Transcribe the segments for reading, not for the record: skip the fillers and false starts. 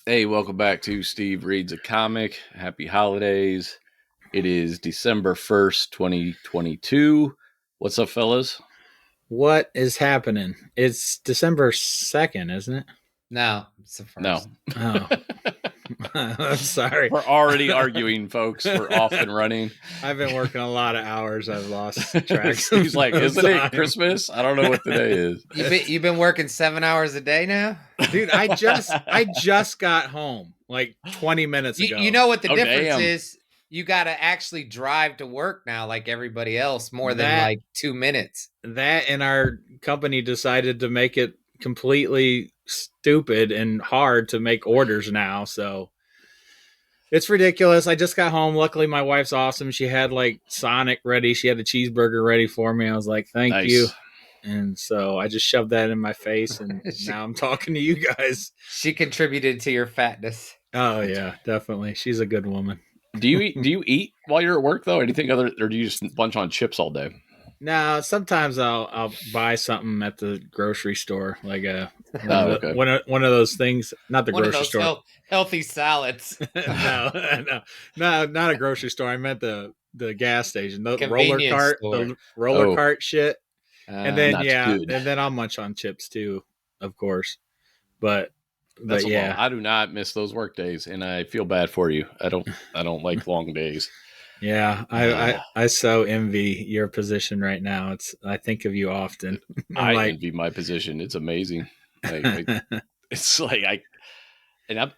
Hey, welcome back to Steve Reads a Comic. Happy holidays. It is December 1st, 2022. What's up, fellas? What is happening? It's December 2nd, isn't it? No, it's the No. first. Oh, I'm sorry. We're already arguing, folks. We're off and running. I've been working a lot of hours. I've lost track. Steve's like, isn't it Christmas? I don't know what today is. You've been working 7 hours a day now, Dude, I just got home like 20 minutes ago. You know what the Oh, difference damn. is? You got to actually drive to work now, like everybody else, more than like 2 minutes. That and our company decided to make it completely stupid and hard to make orders now. So it's ridiculous. I just got home. Luckily, my wife's awesome. She had like Sonic ready. She had a cheeseburger ready for me. I was like, thank Nice. you. And so I just shoved that in my face, and now I'm talking to you guys. She contributed to your fatness. Oh yeah, definitely. She's a good woman. Do you eat while you're at work though? Anything other, or do you just bunch on chips all day? Now, sometimes I'll buy something at the grocery store, like okay. one of those things. Not the One of grocery those store. healthy salads. no, not a grocery store. I meant the gas station, the Convenience roller cart, store. the roller cart shit. And then Not good. and then I'll munch on chips too, of course. But That's yeah, I do not miss those work days, and I feel bad for you. I don't like long days. yeah, I so envy your position right now. I think of you often. I envy my position. It's amazing. It's like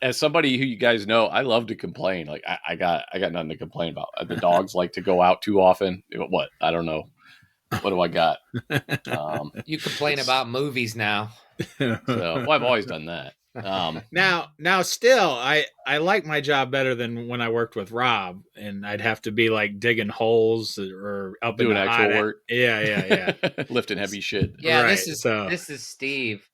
as somebody who you guys know, I love to complain. Like I got nothing to complain about. The dogs like to go out too often. What? I don't know. What do I got? You complain about movies now. So I've always done that. Now still I like my job better than when I worked with Rob, and I'd have to be like digging holes or up doing in the actual work. Yeah. Lifting heavy shit. Yeah, Right, this is Steve.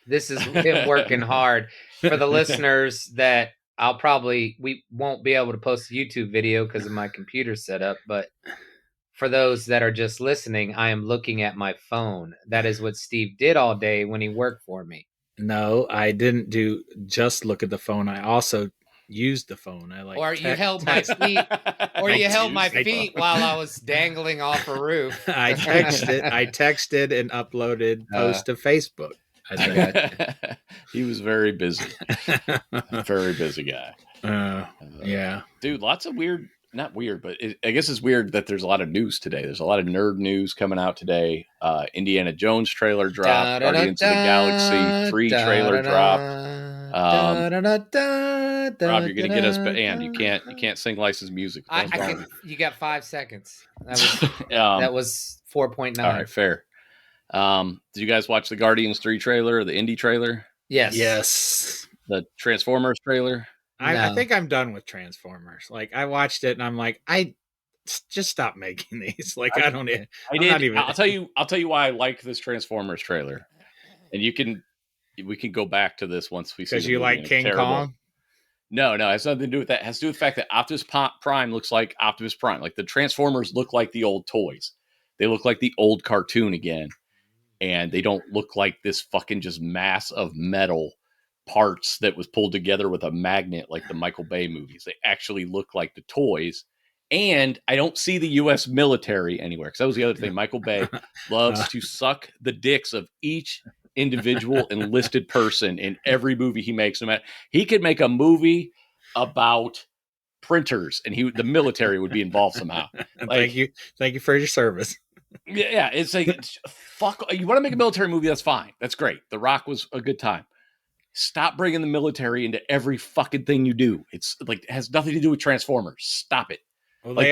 This is him working hard. For the listeners that we won't be able to post a YouTube video because of my computer setup, but for those that are just listening, I am looking at my phone. That is what Steve did all day when he worked for me. No, I didn't just look at the phone. I also used the phone. You held my feet, or you held my feet while I was dangling off a roof. I texted and uploaded posts to Facebook. He was very busy. Very busy guy. Yeah. Dude, lots of weird, not weird, but I guess it's weird that there's a lot of news today. There's a lot of nerd news coming out today. Indiana Jones trailer dropped. Guardians of the Galaxy 3 trailer dropped. Rob, you're gonna get us, and you can't sing licensed music. You got 5 seconds. That was 4.9. All right, fair. Did you guys watch the Guardians 3 trailer, the Indy trailer? Yes. The Transformers trailer? I think I'm done with Transformers. Like I watched it and I'm like, I just stop making these. Like I don't. I'll tell you why I like this Transformers trailer, and we can go back to this once we see. Because you like King Kong. No, it has nothing to do with that. It has to do with the fact that Optimus Prime looks like Optimus Prime. Like the Transformers look like the old toys. They look like the old cartoon again, and they don't look like this fucking just mass of metal parts that was pulled together with a magnet like the Michael Bay movies. They actually look like the toys. And I don't see the U.S. military anywhere, because that was the other thing. Michael Bay loves to suck the dicks of each individual enlisted person in every movie he makes. No matter, he could make a movie about printers, and the military would be involved somehow. Like, thank you for your service. Yeah, it's like fuck. You want to make a military movie? That's fine. That's great. The Rock was a good time. Stop bringing the military into every fucking thing you do. It's like it has nothing to do with Transformers. Stop it. Well, they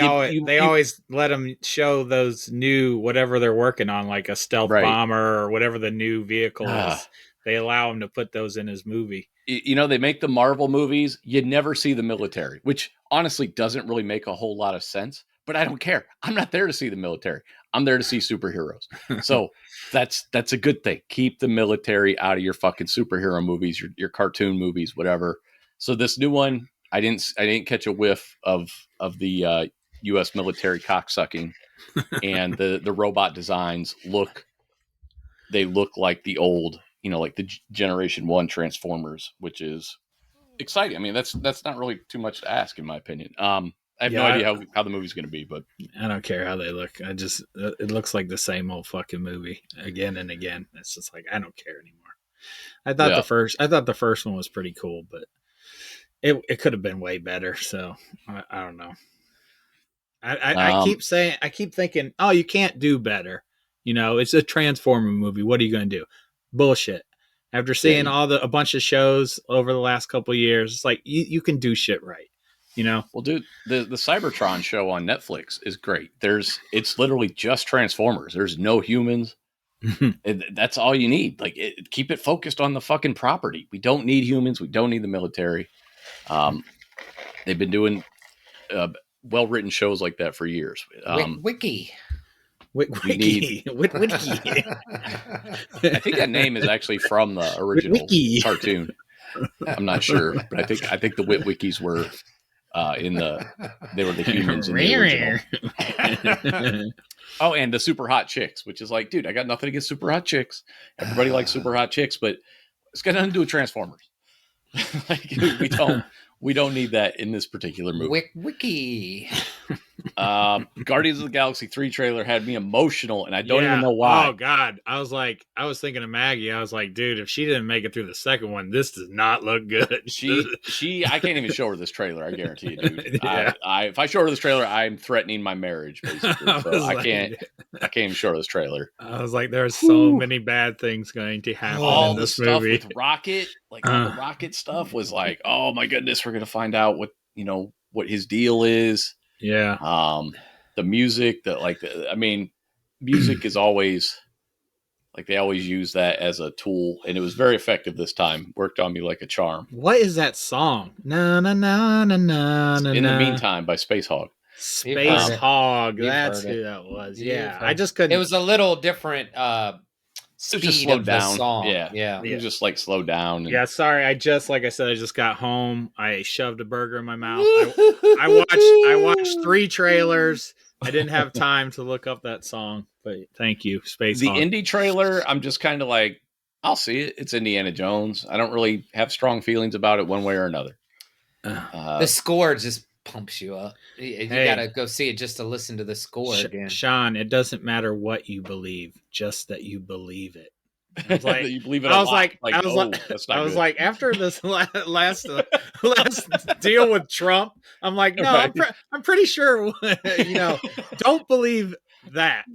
always let them show those new whatever they're working on, like a stealth bomber or whatever the new vehicle is. They allow him to put those in his movie. You know, they make the Marvel movies. You never see the military, which honestly doesn't really make a whole lot of sense. But I don't care. I'm not there to see the military. I'm there to see superheroes. So that's a good thing. Keep the military out of your fucking superhero movies, your cartoon movies, whatever. So this new one, I didn't catch a whiff of the U.S. military cocksucking, and the robot designs look like the old like the Generation 1 Transformers, which is exciting. I mean, that's not really too much to ask, in my opinion. I have no idea how the movie's going to be, but I don't care how they look. It looks like the same old fucking movie again and again. It's just like, I don't care anymore. I thought the first one was pretty cool, but it could have been way better. So I don't know. I keep thinking, oh, you can't do better. It's a Transformer movie. What are you going to do? Bullshit. After seeing a bunch of shows over the last couple of years, it's like you can do shit right. Well, dude, the Cybertron show on Netflix is great. It's literally just Transformers. There's no humans. That's all you need. Like, keep it focused on the fucking property. We don't need humans. We don't need the military. They've been doing well-written shows like that for years. Wiki. Wiki. I think that name is actually from the original cartoon. I'm not sure, but I think the Witwikis were they were the humans in the original. Oh, and the super hot chicks, which is like, dude, I got nothing against super hot chicks. Everybody likes super hot chicks, but it's got nothing to do with Transformers. Like, we don't need that in this particular movie. Wiki. Guardians of the Galaxy 3 trailer had me emotional, and I don't even know why. Oh God, I was thinking of Maggie. I was like, dude, if she didn't make it through the second one, this does not look good. I can't even show her this trailer. I guarantee you, dude. Yeah. If I show her this trailer, I'm threatening my marriage, basically. So I can't even show her this trailer. I was like, there's so many bad things going to happen all in this the stuff movie. With Rocket, like all the Rocket stuff was like, oh my goodness, we're gonna find out what his deal is. Yeah. The music music is always like, they always use that as a tool, and it was very effective this time. Worked on me like a charm. What is that song? Na na na na na na. In the Meantime by Space Hog. Space Hog. That's who that was. Yeah. I just couldn't. It was a little different speed just slowed of down. the song. Yeah. It was just like slowed down. Yeah, sorry. Like I said, I just got home. I shoved a burger in my mouth. I watched 3 trailers. I didn't have time to look up that song, but thank you, Space Hog. The indie trailer, I'm just kind of like, I'll see it. It's Indiana Jones. I don't really have strong feelings about it one way or another. The score just pumps you up. You gotta go see it just to listen to the score again. Sean, it doesn't matter what you believe, just that you believe it. I was like, you believe it I was like, after this last deal with Trump, I'm like, no, right. I'm pretty sure, don't believe that,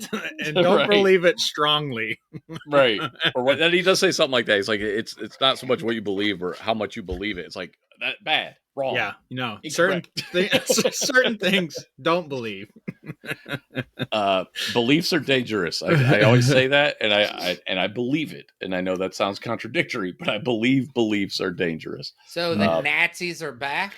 and don't believe it strongly. Right. Or and he does say something like that. He's like, it's not so much what you believe or how much you believe it. It's like, that bad, wrong. Yeah, certain things don't believe. Beliefs are dangerous. I always say that, and I believe it. And I know that sounds contradictory, but I believe beliefs are dangerous. So the Nazis are back?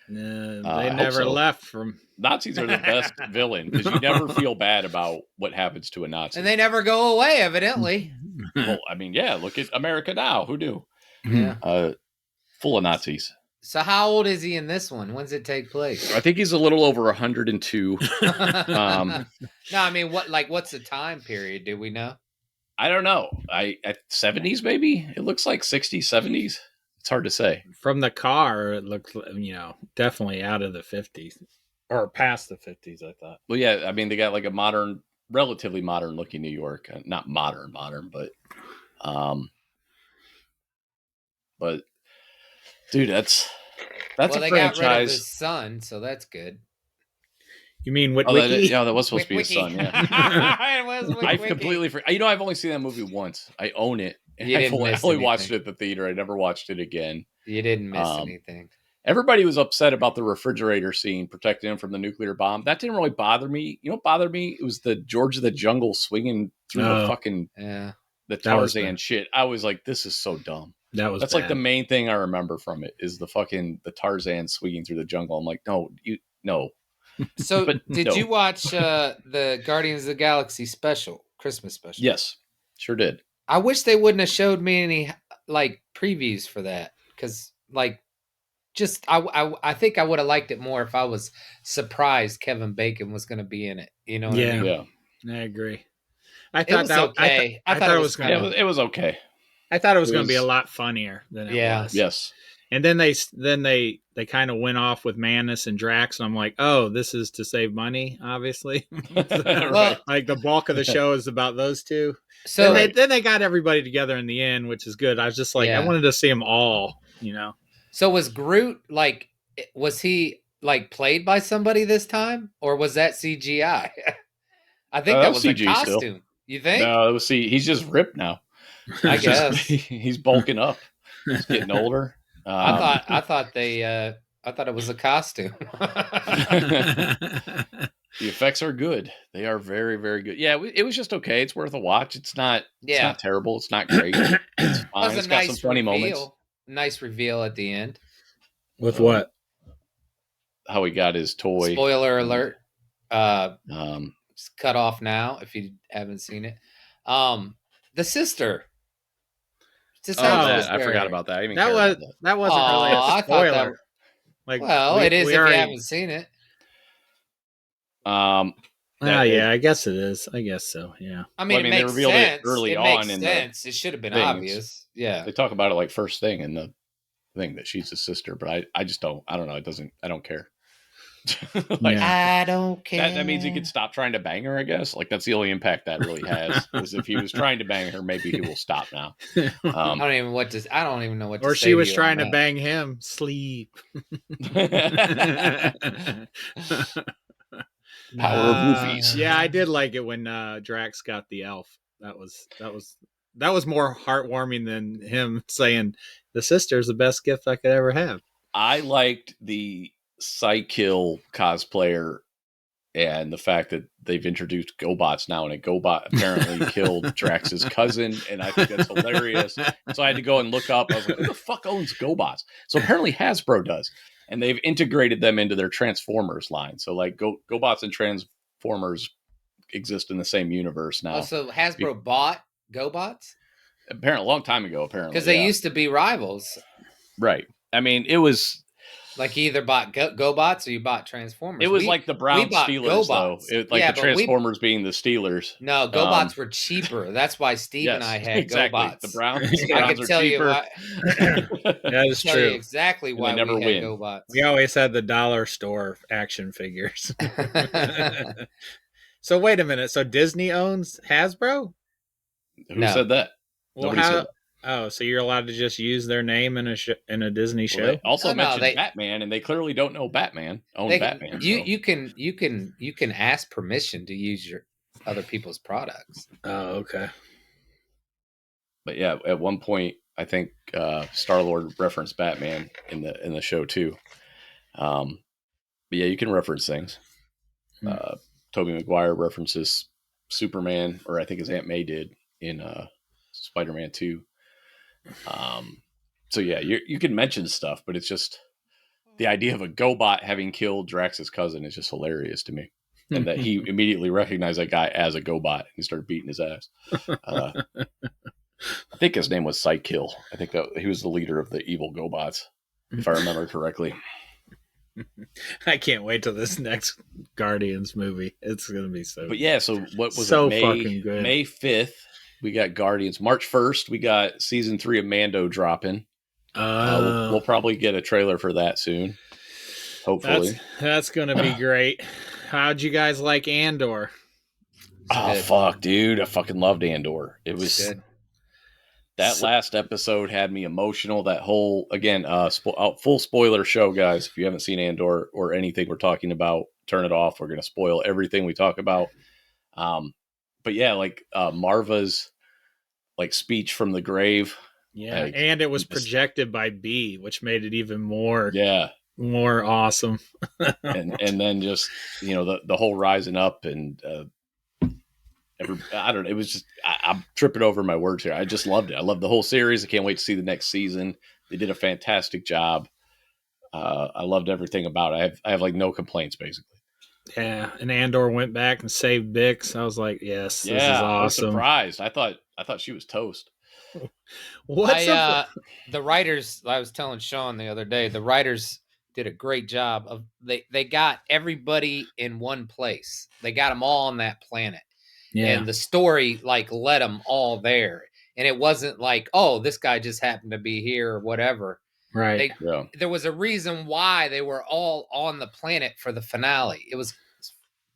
They never left from. Nazis are the best villain, because you never feel bad about what happens to a Nazi. And they never go away, evidently. Well, I mean, yeah, look at America now. Who knew? Yeah. Full of Nazis. So how old is he in this one? When does it take place? I think he's a little over 102. No, I mean, what's the time period? Do we know? I don't know. At 70s, maybe? It looks like 60s, 70s. It's hard to say. From the car, it looks, definitely out of the 50s. Or past the 50s, I thought. Well, yeah, I mean, they got like a relatively modern looking New York. Not modern, but dude, that's well, a they franchise. Got rid of his son, so that's good. You mean Witwicky? That was supposed to be his son. Yeah, I completely forgot. I've only seen that movie once. I own it. I only watched it at the theater. I never watched it again. You didn't miss anything. Everybody was upset about the refrigerator scene protecting him from the nuclear bomb. That didn't really bother me. You know what bothered me? It was the George of the Jungle swinging through the fucking the Tarzan shit. I was like, this is so dumb. That's bad. Like the main thing I remember from it is the Tarzan swinging through the jungle. I'm like, no. So did you watch the Guardians of the Galaxy Christmas special? Yes, sure did. I wish they wouldn't have showed me any previews for that, because I think I would have liked it more if I was surprised Kevin Bacon was going to be in it. You know what I mean? Yeah, I agree. I thought it was okay. It was okay. I thought it was going to be a was- lot funnier than it Yeah. was. Yes. And then they kind of went off with Manus and Drax, and I'm like, oh, this is to save money, obviously. Well, Like the bulk of the show is about those two. so Then they got everybody together in the end, which is good. I was just like, Yeah. I wanted to see them all, you know. so was Groot like? Was he like played by somebody this time, or was that CGI? I think that that was was a CG still. costume. You think? No, let's see. He's just ripped now. I He's just- guess. he's bulking up. He's getting older. I thought it was a costume. The effects are good. They are very, very good. Yeah, it was just okay. It's worth a watch. It's not. It's Yeah. not terrible. It's not great. It's It fine. was It's a got nice some funny moments. reveal. Nice reveal at the end. With what? How he got his toy. Spoiler alert. Um, It's cut off now if you haven't seen it. The sister. Just oh, how that, it's I forgot very- about that. I even That cared was about that. that wasn't really Aw, I a thought that- spoiler. Like, Well, it is if already- you haven't seen it. That- yeah, I guess it is. I guess so. Yeah. I mean, Well, I mean, it they makes revealed it sense. early it on makes in the sense. It should have been things. obvious. Yeah. They talk about it like first thing in the thing that she's his sister, but I just don't. I don't know. It doesn't. I don't care. Like, Yeah. I don't care. that means he could stop trying to bang her. I guess. Like that's the only impact that really has. Is if he was trying to bang her, maybe he will stop now. I don't even know what to Or say she was you on trying to that. bang him. Sleep. Power of movies. Yeah, I did like it when Drax got the elf. That was more heartwarming than him saying the sister's the best gift I could ever have. I liked the Psykill cosplayer and the fact that they've introduced GoBots now, and a GoBot apparently killed Drax's cousin, and I think that's hilarious. So I had to go and look up. I was like, who the fuck owns GoBots? So apparently Hasbro does, and they've integrated them into their Transformers line. So like GoBots and Transformers exist in the same universe now. Oh, so Hasbro bought GoBots Apparently, a long time ago, apparently. because they yeah. used to be rivals. Right. I mean, it was Like you either bought GoBots or you bought Transformers. it was like the Brown bought Steelers, though. GoBots. It, like Yeah, the but we- Transformers being the Steelers. No, GoBots were cheaper. That's why Steve and I had exactly. GoBots. The Browns, I I Browns can are tell you cheaper. why. That is Tell you true. exactly And why they never we win. had GoBots. We always had the dollar store action figures. So wait a minute. So Disney owns Hasbro? Who No. said that? Well, Nobody said that. Oh, so you're allowed to just use their name in a Disney show? Well, they also Oh, no, mentioned they- Batman, and they clearly don't know Batman. Own They- Batman. you so. you can ask permission to use your other people's products. Oh, okay. But yeah, at one point, I think Star Lord referenced Batman in the show too. But yeah, you can reference things. Hmm. Tobey Maguire references Superman, or I think his Aunt May did in Spider-Man 2. So yeah, you can mention stuff, but it's just the idea of a GoBot having killed Drax's cousin is just hilarious to me. And that he immediately recognized that guy as a GoBot and started beating his ass. I think his name was Psykill. I think that he was the leader of the evil GoBots, if I remember correctly. I can't wait till this next Guardians movie. It's gonna be so. But yeah, so what was So it? fucking good. May 5th, we got Guardians. March 1st, we got season 3 of Mando dropping. We'll probably get a trailer for that soon. Hopefully. That's gonna be great. How'd you guys like Andor? Oh, Good. fuck, dude. I fucking loved Andor. It was Good. that last episode had me emotional. That whole, again, full spoiler show, guys. If you haven't seen Andor or anything we're talking about, turn it off. We're going to spoil everything we talk about. But yeah, like Marva's like speech from the grave. Yeah, Like, and it was just- projected by B, which made it even more Yeah. awesome. and then just, you know, the whole rising up and I don't know. It was just, I'm tripping over my words here. I just loved it. I love the whole series. I can't wait to see the next season. They did a fantastic job. I loved everything about it. I have like no complaints basically. Yeah, and Andor went back and saved Bix. I was like, yes, this is I was awesome. surprised. I thought she was toast. What's up? The writers, I was telling Sean the other day, the writers did a great job of they got everybody in one place. They got them all on that planet. Yeah, And the story like led them all there. and it wasn't like, oh, this guy just happened to be here or whatever. Right. There was a reason why they were all on the planet for the finale. It was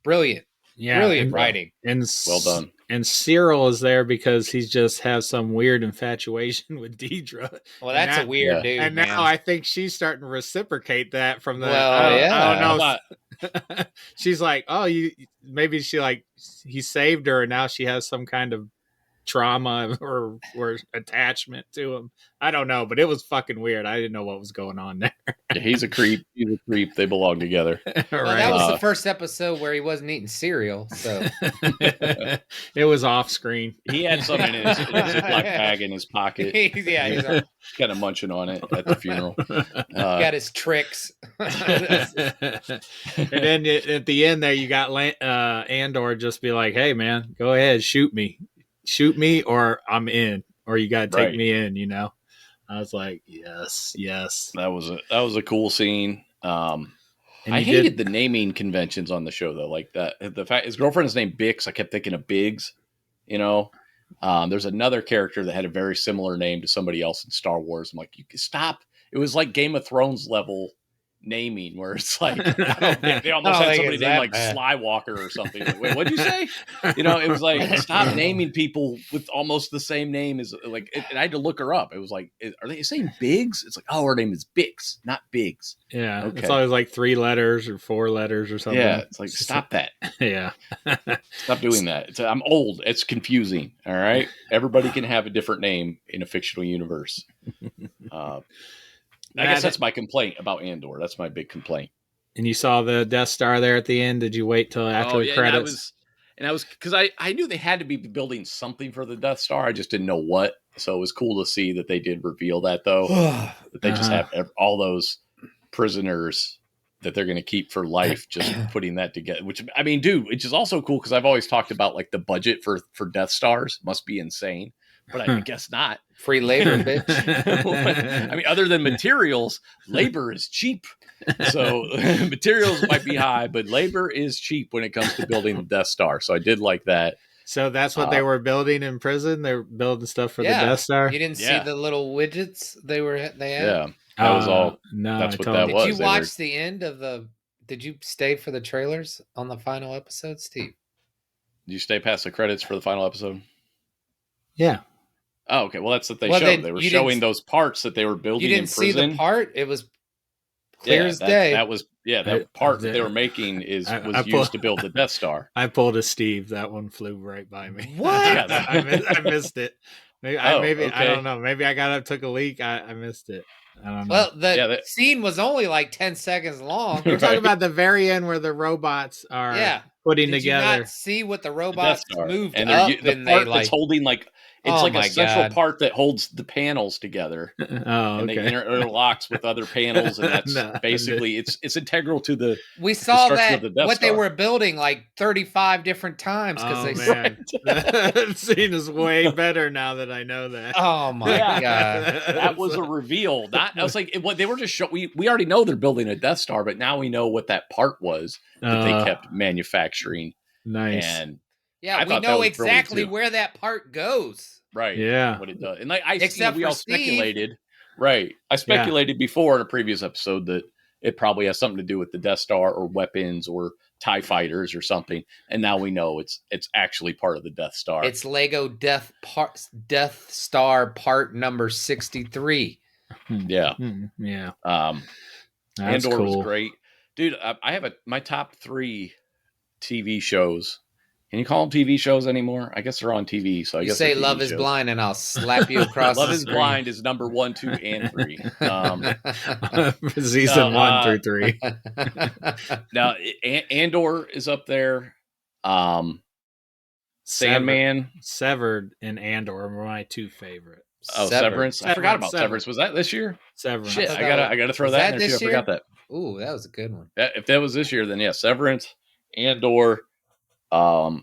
brilliant. Yeah. Brilliant writing. And Well done. And Cyril is there because he just has some weird infatuation with Deidre. Well, that's a weird dude. And man. now I think she's starting to reciprocate that from the. Well, I don't know. She's like, oh, maybe he saved her, and now she has some kind of trauma or attachment to him. I don't know, but it was fucking weird. I didn't know what was going on there. Yeah, he's a creep. He's a creep. They belong together. Well, that was the first episode where he wasn't eating cereal, so it was off screen. He had something in his Ziploc bag in his pocket. He's kind of munching on it at the funeral. Got his tricks. And then at the end there, you got Andor just be like, "Hey, man, go ahead, shoot me, or I'm in, or you got to take me in." You know, I was like, "Yes." That was a cool scene. I hated the naming conventions on the show though. Like that, the fact his girlfriend's named Bix, I kept thinking of Biggs. You know, there's another character that had a very similar name to somebody else in Star Wars. I'm like, you can stop. It was like Game of Thrones level naming where it's like they almost had somebody named like Slywalker or something. Wait, what'd you say? You know, it was like, stop naming people with almost the same name as like, and I had to look her up. It was like, are they saying Biggs? It's like, oh, her name is Bix, not Biggs. Yeah. Okay. It's always like 3 letters or 4 letters or something. Yeah. It's like, stop that. Yeah. Stop doing that. I'm old. It's confusing. All right. Everybody can have a different name in a fictional universe. I guess that's my complaint about Andor. That's my big complaint. And you saw the Death Star there at the end. Did you wait till after the credits? And I was because I knew they had to be building something for the Death Star. I just didn't know what. So it was cool to see that they did reveal that, though. That they just have all those prisoners that they're going to keep for life, just putting that together. Which, I mean, dude, which is also cool because I've always talked about like the budget for Death Stars must be insane. But I guess not. Free labor, bitch. I mean, other than materials, labor is cheap. So materials might be high, but labor is cheap when it comes to building the Death Star. So I did like that. So that's what they were building in prison? They were building stuff for the Death Star? You didn't see the little widgets they had? Yeah. That was all. No, that's what that was. Did you watch the end of the... Did you stay for the trailers on the final episode, Steve? Did you stay past the credits for the final episode? Yeah. Oh, okay. Well, that's what they showed. They were showing those parts that they were building in prison. You didn't see the part? It was clear as day. That was, that part that they were making was used to build the Death Star. I pulled a Steve. That one flew right by me. What? I missed it. I don't know. Maybe I got up, took a leak. I missed it. I don't know. Well, the scene was only like 10 seconds long. You're talking about the very end where the robots are putting together. Did you not see what the robots moved and up? The part that's holding like... It's like a central part that holds the panels together. And they interlocks with other panels, and that's basically it's integral to the. We saw that what they were building like 35 different times because that scene is way better now that I know that. Oh my god, that was a reveal. I was like, they were just we already know they're building a Death Star, but now we know what that part was that they kept manufacturing. Nice. And yeah, we know exactly where that part goes. Right. Yeah. What it does. And like we all speculated. Right. I speculated before in a previous episode that it probably has something to do with the Death Star or weapons or TIE fighters or something. And now we know it's actually part of the Death Star. It's Lego Death Star part number 63. Yeah. Yeah. Andor was great. Dude, I have my top 3 TV shows. Can you call them TV shows anymore? I guess they're on TV. So I guess say Love is Blind, and I'll slap you across. Love the is screen. Blind is number 1, 2, and 3. Season 1 through 3. Now Andor is up there. Sandman, Severed, and Andor are my 2 favorite. Oh, Severance! I forgot about Severance. Was that this year? Severance. Shit, I gotta throw that in there too. I forgot that. Ooh, that was a good one. If that was this year, then yeah, Severance, Andor. What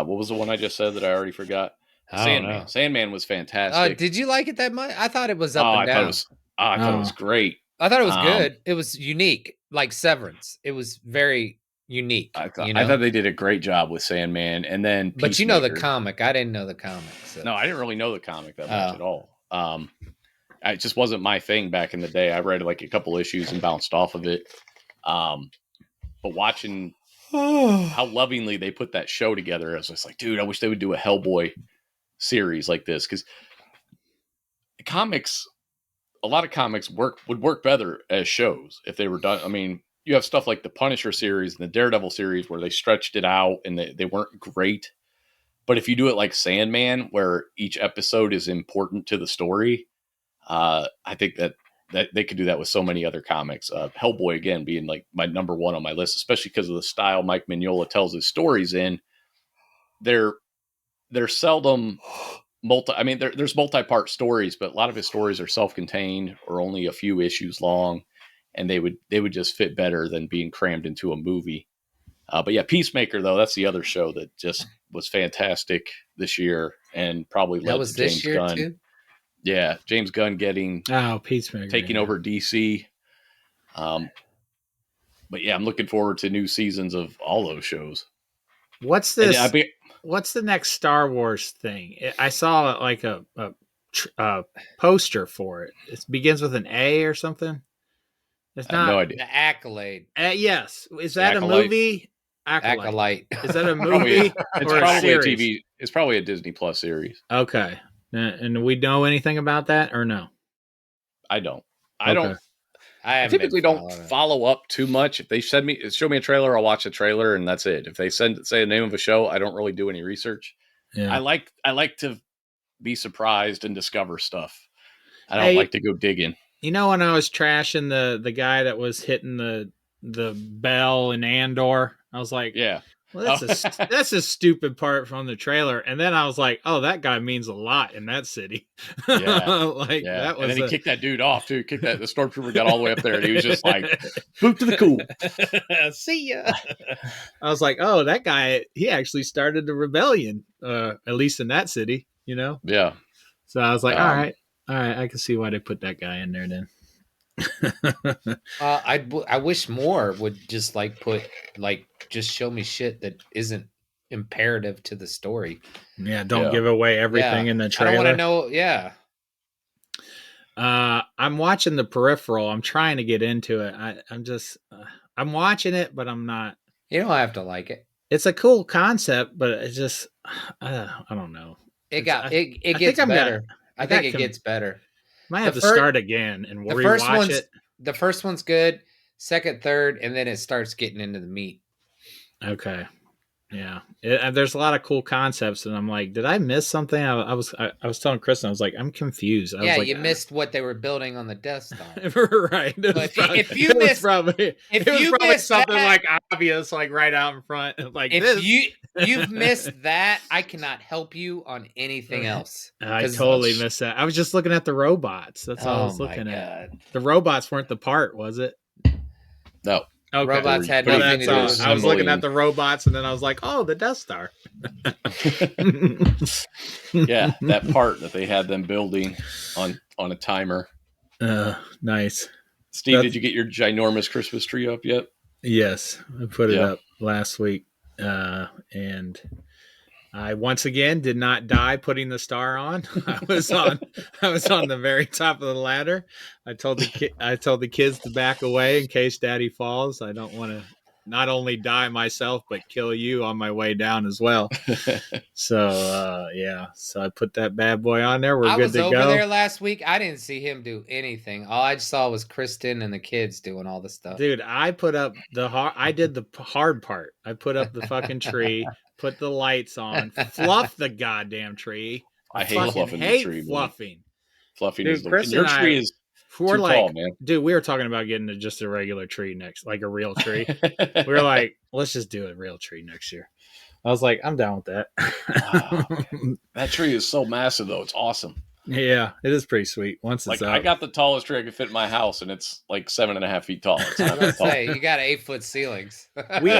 was the one I just said that I already forgot? Sandman. Sandman was fantastic. Did you like it that much? I thought it was up and down. I thought it was great. I thought it was good. It was unique, like Severance. It was very unique. I thought, you know? I thought they did a great job with Sandman, and then But you know the Peacemaker. comic. I didn't know the comic. So. No, I didn't really know the comic that much Oh. at all. It just wasn't my thing back in the day. I read like a couple issues and bounced off of it. But watching how lovingly they put that show together, I was just like, dude, I wish they would do a Hellboy series like this, because comics, a lot of comics would work better as shows if they were done. I mean, you have stuff like the Punisher series and the Daredevil series where they stretched it out and they weren't great. But if you do it like Sandman, where each episode is important to the story, I think that they could do that with so many other comics. Hellboy, again, being like my number one on my list, especially because of the style Mike Mignola tells his stories in. They're seldom there's multi-part stories, but a lot of his stories are self-contained or only a few issues long, and they would just fit better than being crammed into a movie. But yeah, Peacemaker, though, that's the other show that just was fantastic this year and probably led to James Gunn. Too? Yeah, James Gunn Peacemaker taking over DC. But yeah, I'm looking forward to new seasons of all those shows. What's this? What's the next Star Wars thing? I saw like a poster for it. It begins with an A or something. It's I have not no idea. The Accolade. Yes, is that Acolyte. a movie? Acolyte. Is that a movie It's or a probably a series? TV. It's probably a Disney Plus series. Okay, and we know anything about that or no? I don't. I typically don't follow up too much. If they show me a trailer, I'll watch a trailer, and that's it. If they say the name of a show, I don't really do any research. Yeah. I like to be surprised and discover stuff. I don't like to go digging. You know, when I was trashing the guy that was hitting the bell in Andor, I was like, yeah, well, that's a stupid part from the trailer. And then I was like, oh, that guy means a lot in that city. Yeah. That was. And then he kicked that dude off too. The stormtrooper got all the way up there, and he was just like, "Boot to the cool." See ya. I was like, oh, that guy, he actually started the rebellion, at least in that city, you know? Yeah. So I was like, all right, I can see why they put that guy in there then. I wish more would just just show me shit that isn't imperative to the story. Yeah, don't give away everything in the trailer. I don't want to know. Yeah. I'm watching The Peripheral. I'm trying to get into it. I'm watching it, but I'm not. You don't have to like it. It's a cool concept, but it's just I don't know. It gets better. I think it gets better. Might have to start again and rewatch it. The first one's good, second, third, and then it starts getting into the meat. Okay. Yeah. There's a lot of cool concepts, and I'm like, did I miss something? I was telling Kristen, I was like, I'm confused. You missed what they were building on the Death Star. Right. But if you missed something like obvious, like right out in front, like you've missed that, I cannot help you on anything else. I totally missed that. I was just looking at the robots. That's all I was looking at. The robots weren't the part, was it? No. Okay. Robots had nothing to do with it. I was looking at the robots, and then I was like, "Oh, the Death Star." Yeah, that part that they had them building on a timer. Nice. Steve, did you get your ginormous Christmas tree up yet? Yes, I put it up last week, and I once again did not die putting the star on. I was on the very top of the ladder. I told the kids to back away in case Daddy falls. I don't want to not only die myself but kill you on my way down as well. So so I put that bad boy on there. We're good to go. I was over there last week. I didn't see him do anything. All I saw was Kristen and the kids doing all the stuff. Dude, I put up I did the hard part. I put up the fucking tree. Put the lights on, fluff the goddamn tree. I hate fluffing the tree. Fluffing. Fluffing is your tree is too tall, man. Dude, we were talking about getting just a regular tree next, like a real tree. We were like, let's just do a real tree next year. I was like, I'm down with that. Wow. That tree is so massive, though. It's awesome. Yeah, it is pretty sweet. Once it's up. I got the tallest tree I could fit in my house, and it's like 7.5 feet tall. It's not that tall. Say, you got 8-foot ceilings. We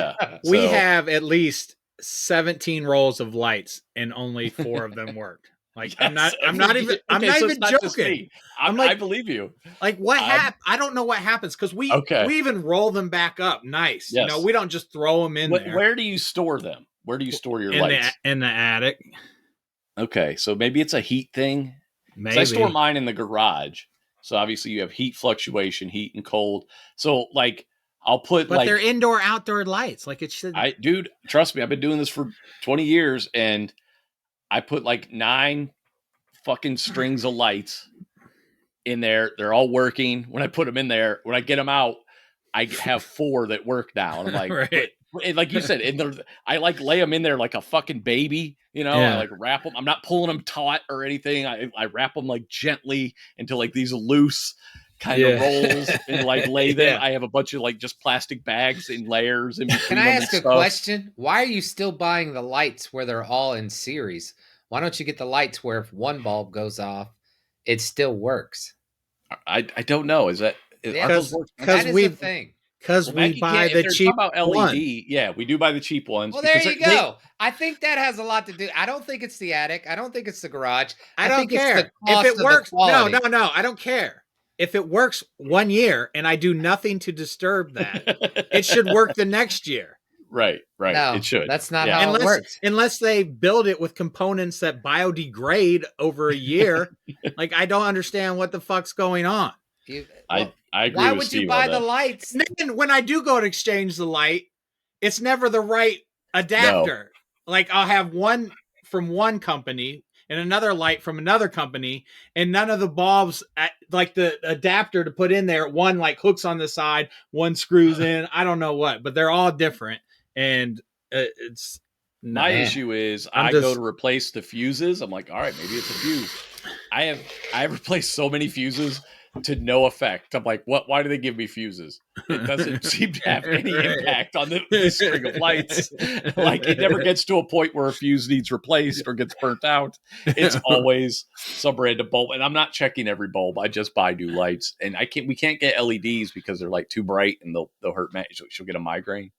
have at least 17 rolls of lights, and only 4 of them work. Like Yes, I'm not even so it's not just joking. me. I'm like- I believe you. Like what happened? I don't know what happens because we Okay. even roll them back up. Nice. You Yes. know, we don't just throw them in there. Where do you store them? Where do you store your lights? In the attic. Okay, so maybe it's a heat thing. 'Cause Maybe. I store mine in the garage. So obviously you have heat fluctuation, heat and cold. So like I'll put But like they're indoor outdoor lights. Like it should. dude, trust me, I've been doing this for 20 years and I put like 9 fucking strings of lights in there. They're all working. When I put them in there, when I get them out, I have 4 that work now. And I'm like, Right. but like you said, I like lay them in there like a fucking baby, you know, Yeah. I like wrap them. I'm not pulling them taut or anything. I wrap them like gently into like these loose kind of rolls and like lay them. Yeah. I have a bunch of like just plastic bags in layers in between Can I them and ask a stuff. question? Why are you still buying the lights where they're all in series? Why don't you get the lights where if one bulb goes off, it still works? I don't know. Is that Yeah, are those work? Because That is we the thing. because Well, we Maggie buy can't- if the they're cheap talking about LED. one. Yeah, we do buy the cheap ones. Well, there because you they- go. I think that has a lot to do. I don't think it's the attic. I don't think it's the garage. I don't think it's care the cost if of it the works. No, quality. no. I don't care if it works 1 year and I do nothing to disturb that. It should work the next year. Right. No, It should. That's not Yeah. how it works. Unless they build it with components that biodegrade over a year. Like I don't understand what the fuck's going on. I agree why with would Steve you buy on the that. lights? And then when I do go to exchange the light, it's never the right adapter. Like I'll have one from one company and another light from another company, and none of the bulbs, like the adapter to put in there, one like hooks on the side, one screws in. I don't know what, but they're all different, and it's My Man. issue is I'm I go just- to replace the fuses. I'm like, all right, maybe it's a fuse. I have replaced so many fuses to no effect. I'm like, what? Why do they give me fuses? It doesn't seem to have any Right. impact on the string of lights. Like it never gets to a point where a fuse needs replaced or gets burnt out. It's always some random bulb, and I'm not checking every bulb. I just buy new lights, and we can't get LEDs because they're like too bright and they'll hurt Matt. She'll get a migraine.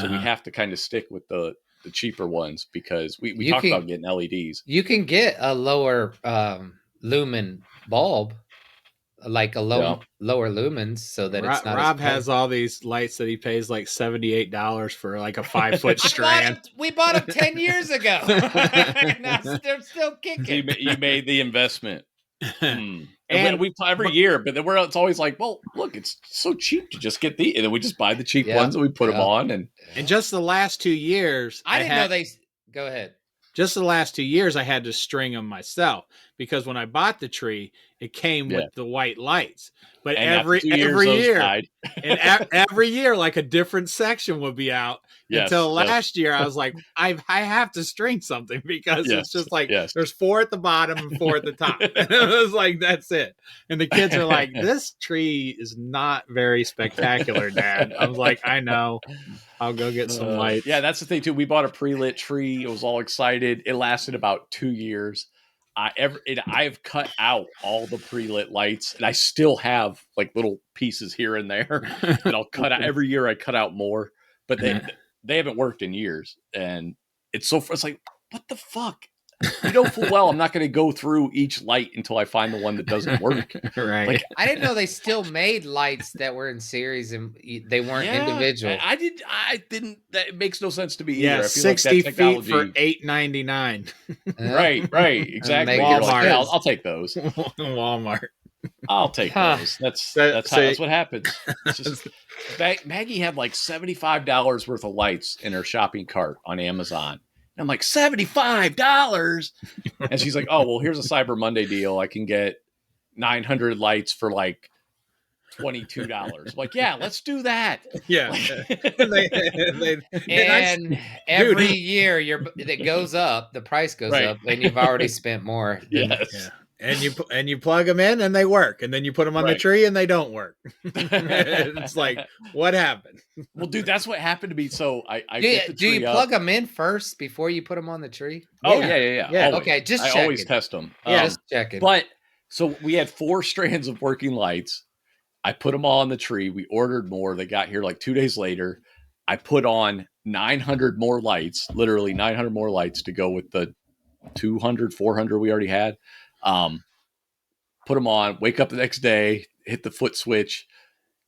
So we have to kind of stick with the cheaper ones because we You talked can- about getting LEDs. You can get a lower lumen bulb, like a lower lumens, so that it's not. Rob as has all these lights that he pays like $78 for, like a 5-foot strand. We bought them 10 years ago. Now they're still kicking. You made the investment. And- And we every year, but then it's always like, well, look, it's so cheap to just get and then we just buy the cheap Yeah, ones and we put them yeah. on. And And just the last 2 years, I didn't know they. Go ahead. Just the last 2 years, I had to string them myself because when I bought the tree, it came Yeah. with the white lights. But and every after 2 years, every those year, died. and every year, like a different section would be out. Yes, Until yes. last year, I was like, I have to string something because Yes, it's just like yes. there's 4 at the bottom and 4 at the top. And it was like that's it. And the kids are like, this tree is not very spectacular, Dad. I was like, I know. I'll go get some lights. Yeah, that's the thing too. We bought a pre-lit tree. It was all excited. It lasted about 2 years. I've cut out all the pre-lit lights, and I still have like little pieces here and there. And I'll cut out every year. I cut out more, but they haven't worked in years, and it's like, what the fuck? You know full well I'm not going to go through each light until I find the one that doesn't work. Right. Like, I didn't know they still made lights that were in series and they weren't individual. I didn't. That makes no sense to me. Yeah, either. I feel 60 like that feet for technology- $8.99. Right, exactly. Make You're it like, yeah, sense. I'll take those. Walmart. I'll take Huh. those. That's So- what happens. It's just, Maggie had like $75 worth of lights in her shopping cart on Amazon. And I'm like, $75? And she's like, oh, well, here's a Cyber Monday deal. I can get 900 lights for like $22. I'm like, yeah, let's do that. Yeah. And every year it goes up, the price goes Right. up, and you've already spent more. than- Yes. Yeah. And you plug them in and they work, and then you put them on the Right. tree and they don't work. It's like, what happened? Well, dude, that's what happened to me. So I Do you, get the do you tree up. plug them in first before you put them on the tree? Oh, Yeah. yeah. Yeah. Always. Okay, just I check always it. test them. Yeah. Just checking. But so we had 4 strands of working lights. I put them all on the tree. We ordered more. They got here like 2 days later. I put on 900 more lights, literally 900 more lights to go with the 200, 400 we already had. Put them on, wake up the next day, hit the foot switch.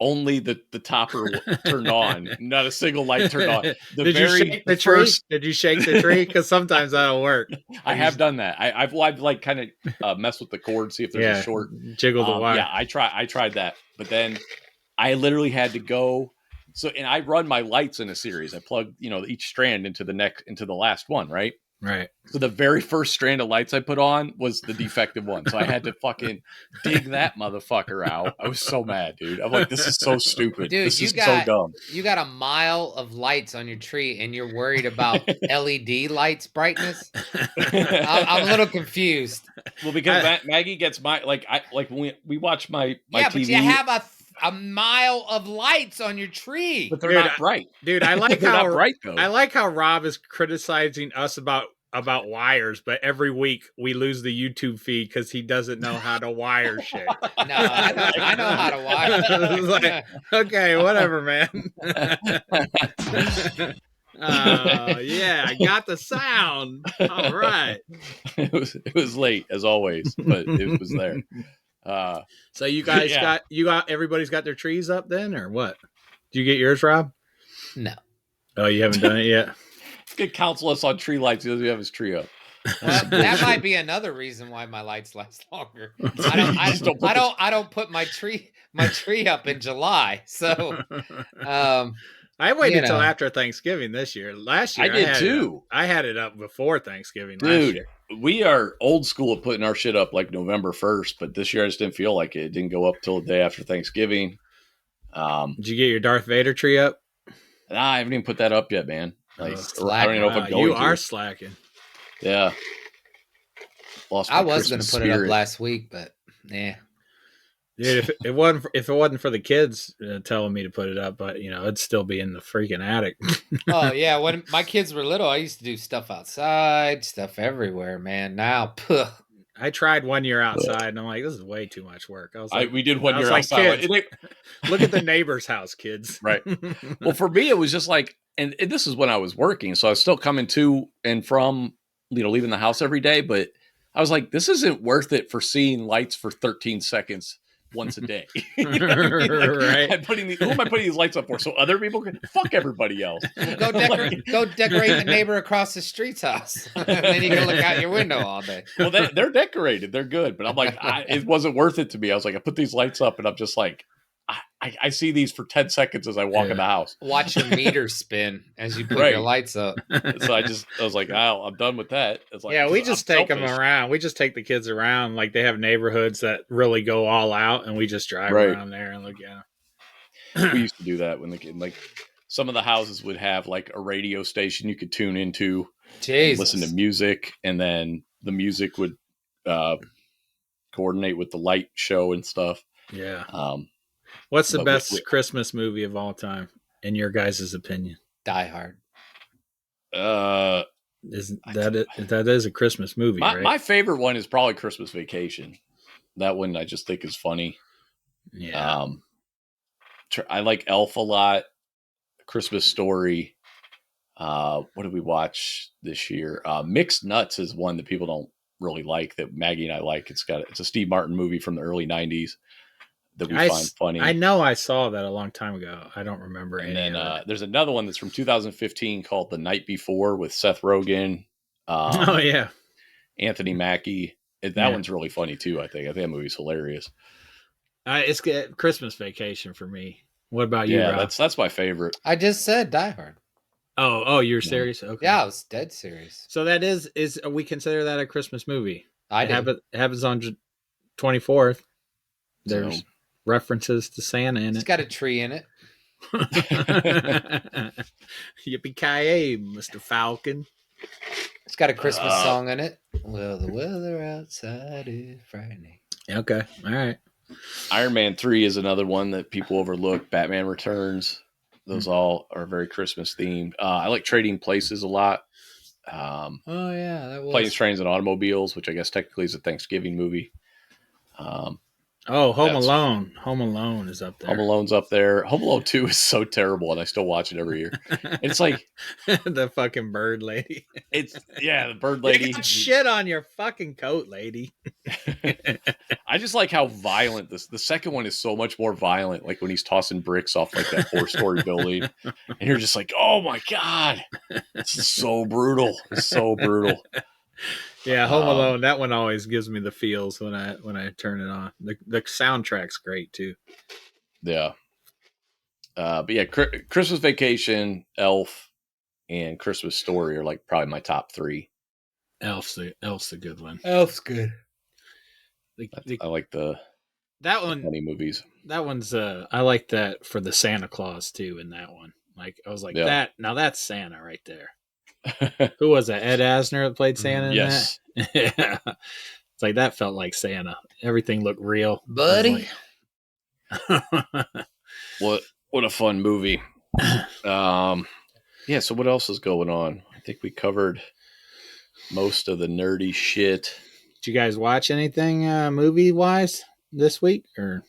Only the topper turned on. Not a single light turned on. Did you shake the tree? Did you shake the tree? Because sometimes that'll work. I have done that. I've like kind of messed with the cord, see if there's a short. Jiggle the wire. Yeah, I tried that. But then I literally had to go. So, and I run my lights in a series. I plug, each strand into the last one, right? Right. So the very first strand of lights I put on was the defective one. So I had to fucking dig that motherfucker out. I was so mad, dude. I'm like, this is so stupid. Dude, this is so dumb. You got a mile of lights on your tree and you're worried about LED lights brightness? I'm a little confused. Well, because Maggie gets when we watch my TV. But you have a mile of lights on your tree. But they're not bright. Dude, I like how bright, though. I like how Rob is criticizing us about wires, but every week we lose the YouTube feed because he doesn't know how to wire shit. No, I know how to wire. It's like, okay, whatever, man. Yeah, I got the sound. All right. It was late as always, but it was there. So you guys got everybody's got their trees up then, or what? Did you get yours, Rob? No. Oh, you haven't done it yet? Could counsel us on tree lights. He doesn't have his tree up. That might be another reason why my lights last longer. I don't put my tree up in July. So I waited until after Thanksgiving this year. Last year I did too. I had it up before Thanksgiving. Dude, last year. We are old school at putting our shit up like November 1st, but this year I just didn't feel like it. It didn't go up till the day after Thanksgiving. Did you get your Darth Vader tree up? Nah, I haven't even put that up yet, man. Like, I don't even know if I'm going You are slacking. Yeah. I was going to put it up last week, but yeah. Dude, if it wasn't for the kids telling me to put it up, but it'd still be in the freaking attic. Oh yeah, when my kids were little, I used to do stuff outside, stuff everywhere, man. Now, I tried 1 year outside, and I'm like, this is way too much work. I was like, we did 1 year outside. Look at the neighbor's house, kids. Right. Well, for me, it was just like, and this is when I was working, so I was still coming to and from, leaving the house every day. But I was like, this isn't worth it for seeing lights for 13 seconds once a day. You know what I mean? Right. Who am I putting these lights up for? So other people can fuck everybody else. Go decorate the neighbor across the street's house. And then you can look out your window all day. Well, they're decorated. They're good. But I'm like, it wasn't worth it to me. I was like, I put these lights up and I'm just like, I see these for 10 seconds as I walk in the house. Watch your meter spin as you put your lights up. So I was like, I'm done with that. It's like, we just take them around. We just take the kids around. Like they have neighborhoods that really go all out, and we just drive around there and look at them. We used to do that when the kid, like some of the houses would have like a radio station you could tune into, listen to music, and then the music would coordinate with the light show and stuff. Yeah. What's the best Christmas movie of all time, in your guys' opinion? Die Hard. That is a Christmas movie, right? My favorite one is probably Christmas Vacation. That one I just think is funny. Yeah. I like Elf a lot. Christmas Story. What did we watch this year? Mixed Nuts is one that people don't really like, that Maggie and I like. It's a Steve Martin movie from the early 90s. That we find funny. I know I saw that a long time ago. I don't remember any. And then there's another one that's from 2015 called The Night Before with Seth Rogen. Anthony Mackie. That one's really funny too. I think that movie's hilarious. It's Christmas Vacation for me. What about you? Yeah, Rob? that's my favorite. I just said Die Hard. Oh, you're serious? Okay. Yeah, I was dead serious. So that is we consider that a Christmas movie? It happens on 24th. There's references to Santa in it. It's got a tree in it. Yippee-ki-yay, Mr. Falcon. It's got a Christmas song in it. Well, the weather outside is frightening. Okay, all right. Iron Man 3 is another one that people overlook. Batman Returns. Those all are very Christmas themed. I like Trading Places a lot. That was Planes, Trains, and Automobiles, which I guess technically is a Thanksgiving movie. Oh, Home That's- Alone. Home Alone is up there. Home Alone's up there. Home Alone 2 is so terrible, and I still watch it every year. It's like the fucking bird lady. the bird You lady. got shit on your fucking coat, lady. I just like how violent the second one is so much more violent. Like when he's tossing bricks off like that 4-story building, and you're just like, oh my god, this is so brutal. It's so brutal. Yeah, Home Alone. That one always gives me the feels when I turn it on. The soundtrack's great too. Yeah. But yeah, Christmas Vacation, Elf, and Christmas Story are like probably my top 3. Elf's a good one. Elf's good. I like the funny movies. That one's I like that for the Santa Claus too in that one. Like I was like that. Now that's Santa right there. Who was that? Ed Asner that played Santa in Yes. that? Yeah. It's like that felt like Santa. Everything looked real. Buddy. What a fun movie. Yeah, so what else is going on? I think we covered most of the nerdy shit. Did you guys watch anything movie wise this week or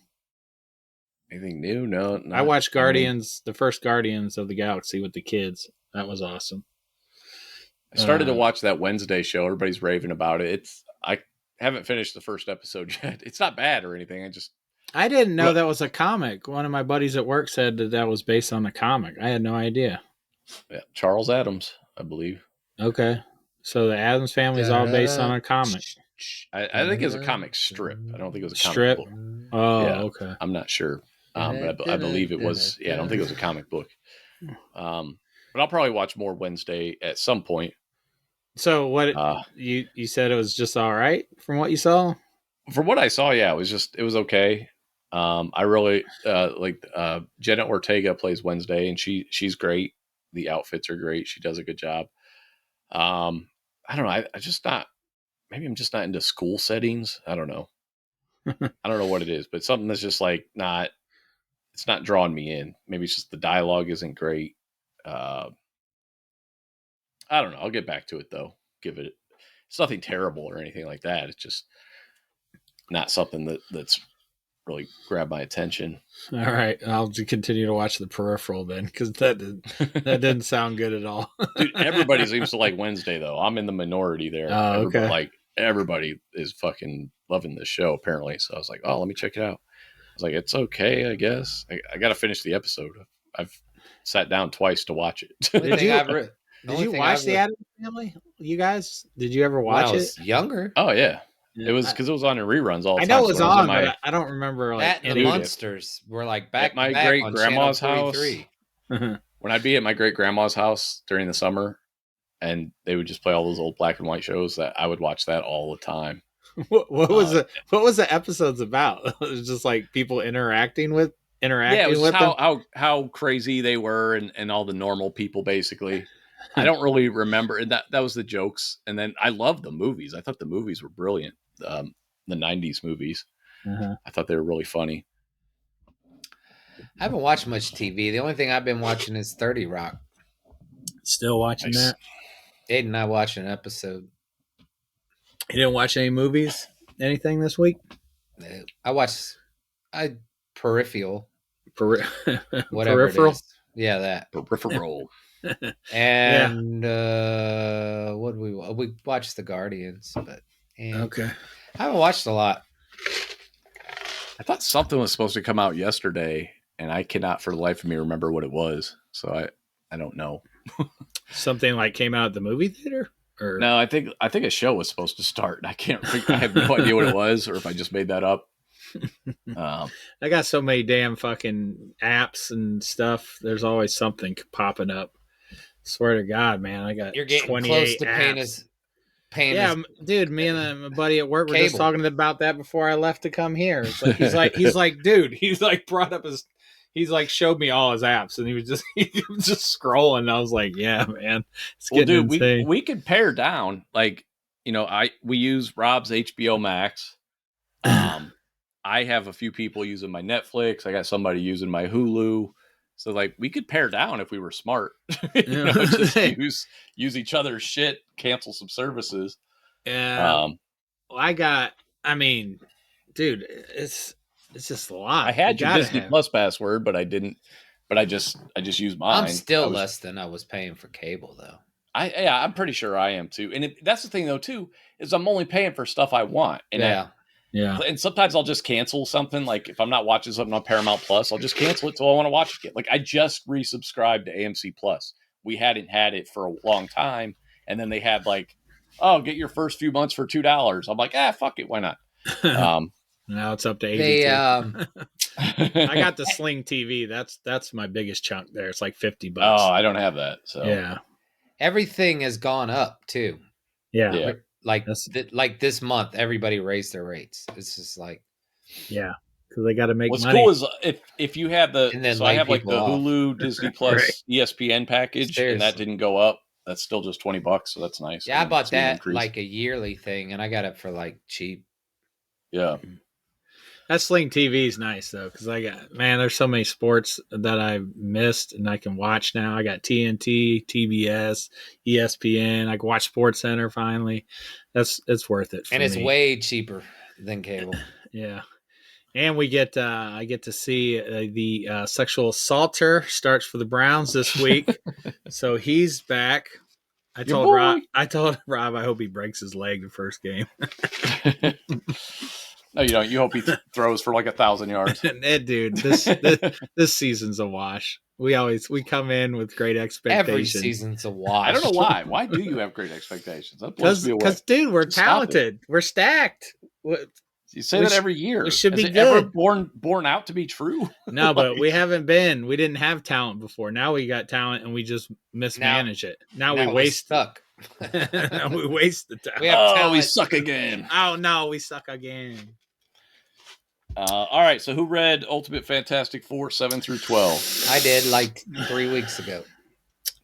anything new? No. I watched Guardians, the first Guardians of the Galaxy with the kids. That was awesome. I started to watch that Wednesday show. Everybody's raving about it. I haven't finished the first episode yet. It's not bad or anything. I didn't know that was a comic. One of my buddies at work said that was based on a comic. I had no idea. Yeah, Charles Addams, I believe. Okay. So the Addams Family is all based on a comic. I think it was a comic strip. I don't think it was a comic strip. book. Oh, Yeah. okay. I'm not sure. But I believe it was. Yeah, I don't think it was a comic book. But I'll probably watch more Wednesday at some point. So what you said it was just all right from what you saw? From what I saw, yeah, it was okay. I really like Jenna Ortega plays Wednesday, and she's great. The outfits are great. She does a good job. I don't know. I just not. Maybe I'm just not into school settings. I don't know. I don't know what it is, but something that's just like not. It's not drawing me in. Maybe it's just the dialogue isn't great. I don't know. I'll get back to it though. It's nothing terrible or anything like that. It's just not something that's really grabbed my attention. All right, I'll continue to watch The Peripheral then, because that didn't sound good at all. Dude, everybody seems to like Wednesday though. I'm in the minority there. Oh, okay. Like everybody is fucking loving this show apparently. So I was like, oh, let me check it out. I was like, it's okay, I guess. I got to finish the episode. I've sat down twice to watch it. Did you watch The Addams Family? You guys, did you ever watch when I was it? younger? Oh yeah. It was because it was on in reruns all the time. I know it was on, but I don't remember that. like The Munsters were like back at my back great on grandma's Channel house. 43. When I'd be at my great grandma's house during the summer, and they would just play all those old black and white shows, that I would watch that all the time. What was the episodes about? It was just like people interacting with it was with them? how crazy they were and all the normal people basically. I don't really remember, and that was the jokes. And then I loved the movies. I thought the movies were brilliant. The 90s movies. I thought they were really funny. I haven't watched much TV. The only thing I've been watching is 30 Rock. Still watching that? Aiden and I watched an episode. You didn't watch any movies? Anything this week? I watched Peripheral. Whatever Peripheral? it is. Yeah, that. Peripheral. And what did we watched The Guardians, but okay. I haven't watched a lot. I thought something was supposed to come out yesterday, and I cannot for the life of me remember what it was. So I don't know. Something like came out at the movie theater? Or No, I think a show was supposed to start. I have no idea what it was, or if I just made that up. I got so many damn fucking apps and stuff. There's always something popping up. Swear to God, man, I got You're getting 28 close to apps. paying. Dude, me and my buddy at work were just Cable. talking about that before I left to come here. It's like, he's like, dude, he's like brought up he's like showed me all his apps, and he was just scrolling. I was like, yeah, man, it's getting insane. we could pare down. Like, we use Rob's HBO Max. I have a few people using my Netflix. I got somebody using my Hulu. So like we could pare down if we were smart. Just use each other's shit, cancel some services. Yeah. Dude, it's just a lot. I had You your gotta Disney have- Plus password, but I didn't. But I just used mine. I'm still I was- less than I was paying for cable though. I'm pretty sure I am too. And that's the thing though too, is I'm only paying for stuff I want. And Yeah. Yeah. and sometimes I'll just cancel something. Like if I'm not watching something on Paramount Plus, I'll just cancel it till I want to watch it again. Like I just resubscribed to AMC Plus. We hadn't had it for a long time, and then they had like, oh, get your first few months for $2. I'm like, fuck it, why not? Now it's up to 82. They I got the Sling TV. That's my biggest chunk there. It's like $50. Oh, I don't have that. So yeah. everything has gone up too. Yeah. Yeah. Like That's- like this month, everybody raised their rates. It's just like Yeah. Because they got to make what's money. cool is if you have the And then so I lay have like the people off. Hulu, Disney Plus, Right. ESPN package, and Seriously. that didn't go up. That's still just $20, so that's nice. yeah, I didn't bought see an that increase. like a yearly thing, and I got it for like cheap. yeah. That Sling TV is nice though, because there's so many sports that I missed and I can watch now. I got TNT, TBS, ESPN. I can watch Sports Center finally. It's worth it. For And it's me. way cheaper than cable. Yeah. And we get I get to see the sexual assaulter starts for the Browns this week, so he's back. I Your told boy. Rob I hope he breaks his leg the first game. No, you don't. You hope he throws for like 1,000 yards. Dude, this season's a wash. We come in with great expectations. Every season's a wash. I don't know why. Why do you have great expectations? That blows me away. Because dude, we're Stop it. talented. We're stacked. You say we that sh- every year. we should Is be it ever good. born out to be true? No, but we haven't been. We didn't have talent before. Now we got talent, and we just mismanage it. Now we we're waste. stuck. We waste the talent. We have Oh, we talent. suck again. Oh no, we suck again. All right. So who read Ultimate Fantastic Four 7 through 12? I did like 3 weeks ago.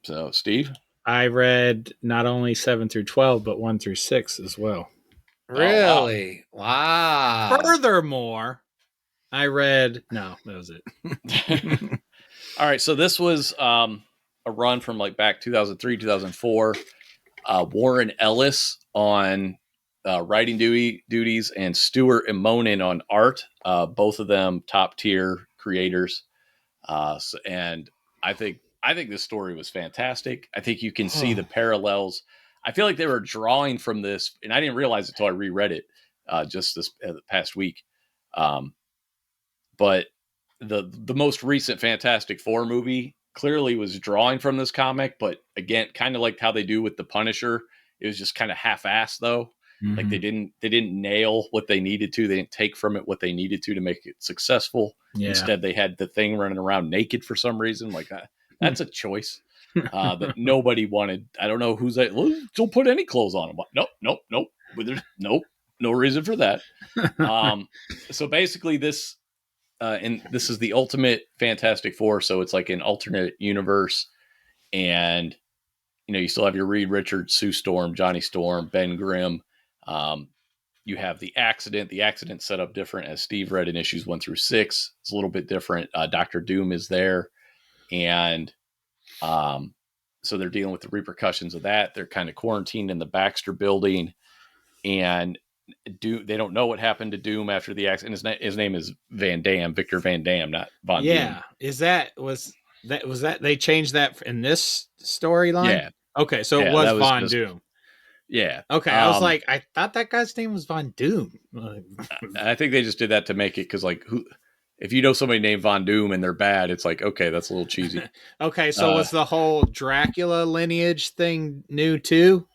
So Steve. I read not only 7 through 12, but 1 through 6 as well. wow. Really? Wow. Furthermore, I read. No, that was it. All right. So this was a run from like back 2003, 2004. Warren Ellis on writing duties and Stuart Immonen on art. Both of them top tier creators. And I think this story was fantastic. I think you can see the parallels. I feel like they were drawing from this, and I didn't realize it until I reread it just this past week. But the most recent Fantastic Four movie clearly was drawing from this comic, but again, kind of like how they do with the Punisher, it was just kind of half-assed though. Like they didn't nail what they needed to. They didn't take from it what they needed to make it successful. Yeah. Instead, they had the Thing running around naked for some reason. Like that's a choice that nobody wanted. I don't know who's that. Well, don't put any clothes on him. Nope. Nope. No reason for that. So basically, this and this is the Ultimate Fantastic Four. So it's like an alternate universe, and you still have your Reed Richards, Sue Storm, Johnny Storm, Ben Grimm. You have the accident. The accident set up different, as Steve read in issues 1 through 6. It's a little bit different. Dr. Doom is there, and so they're dealing with the repercussions of that. They're kind of quarantined in the Baxter building, and they don't know what happened to Doom after the accident. His name is Van Dam, Victor Van Dam, not Von Doom. Yeah. Was that they changed that in this storyline? Yeah. Okay, so Yeah, it was that was Von just- Doom. Yeah. Okay, I was like, I thought that guy's name was Von Doom. I think they just did that to make it because, like, if you know somebody named Von Doom and they're bad, it's like, okay, that's a little cheesy. Okay, so was the whole Dracula lineage thing new too?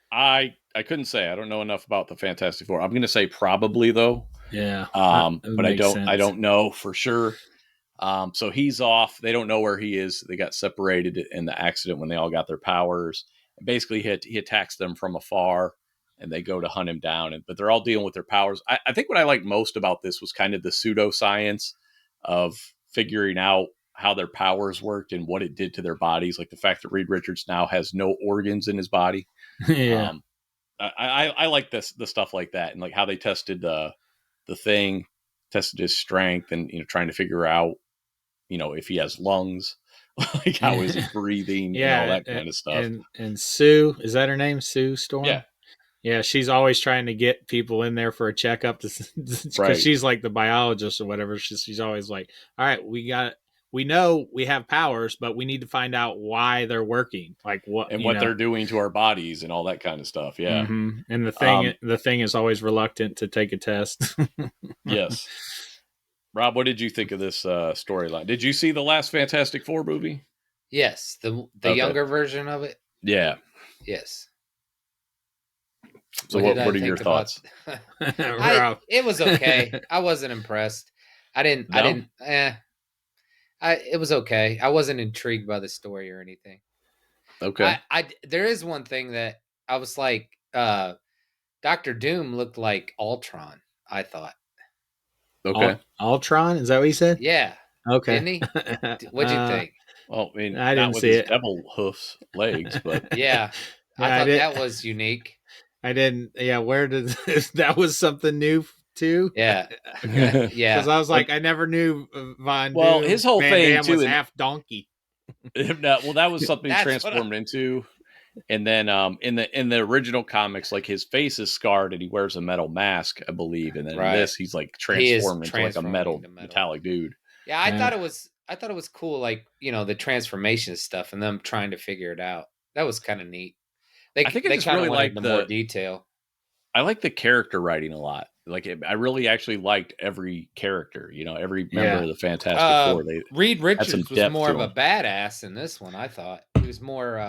I couldn't say. I don't know enough about the Fantastic Four. I'm going to say probably though. Yeah. But I don't know for sure. So he's off. They don't know where he is. They got separated in the accident when they all got their powers. And basically, he attacks them from afar, and they go to hunt him down. But they're all dealing with their powers. I think what I liked most about this was kind of the pseudoscience of figuring out how their powers worked and what it did to their bodies. Like the fact that Reed Richards now has no organs in his body. Yeah. I like the stuff like that, and like how they tested the Thing, tested his strength, and trying to figure out if he has lungs, like how is he breathing, all that kind of stuff. And Sue, is that her name? Sue Storm? Yeah. Yeah, she's always trying to get people in there for a checkup because Right. she's like the biologist or whatever. She's always like, all right, we know we have powers, but we need to find out why they're working. Like what And you what know. they're doing to our bodies and all that kind of stuff. Yeah. Mhm. And Um, the thing is always reluctant to take a test. Yes. Rob, what did you think of this storyline? Did you see the last Fantastic Four movie? Yes, the Okay. younger version of it. Yeah. Yes. So did what I are your think about- thoughts? Rob. It was okay. I wasn't impressed. It was okay. I wasn't intrigued by the story or anything. Okay. There is one thing that I was like, Dr. Doom looked like Ultron, I thought. Okay. Ultron? Is that what you said? Yeah. Okay. Didn't he? What'd you think? Well, I mean, I not didn't with see his it. devil hoofs legs, but Yeah. I Yeah, thought did- that was unique. I didn't. Yeah, where did that was something new too? Yeah. Because Yeah. I was like, I never knew Von Well, Doom, his whole Van thing, Damme too, was and- half donkey. well, that was something he That's what transformed into. And then in the original comics, like his face is scarred and he wears a metal mask, I believe. And then Right. in this, he's like He is transformed into like a transforming metal, into metal. metallic dude. Yeah, I Yeah. thought it was cool, like, the transformation stuff and them trying to figure it out. That was kind of neat. I think I they just kind of really went like into more detail. I like the character writing a lot. Like I really actually liked every character, every member Yeah. of the Fantastic Four. They Reed some Richards was depth more to of a him. badass in this one, I thought. He was more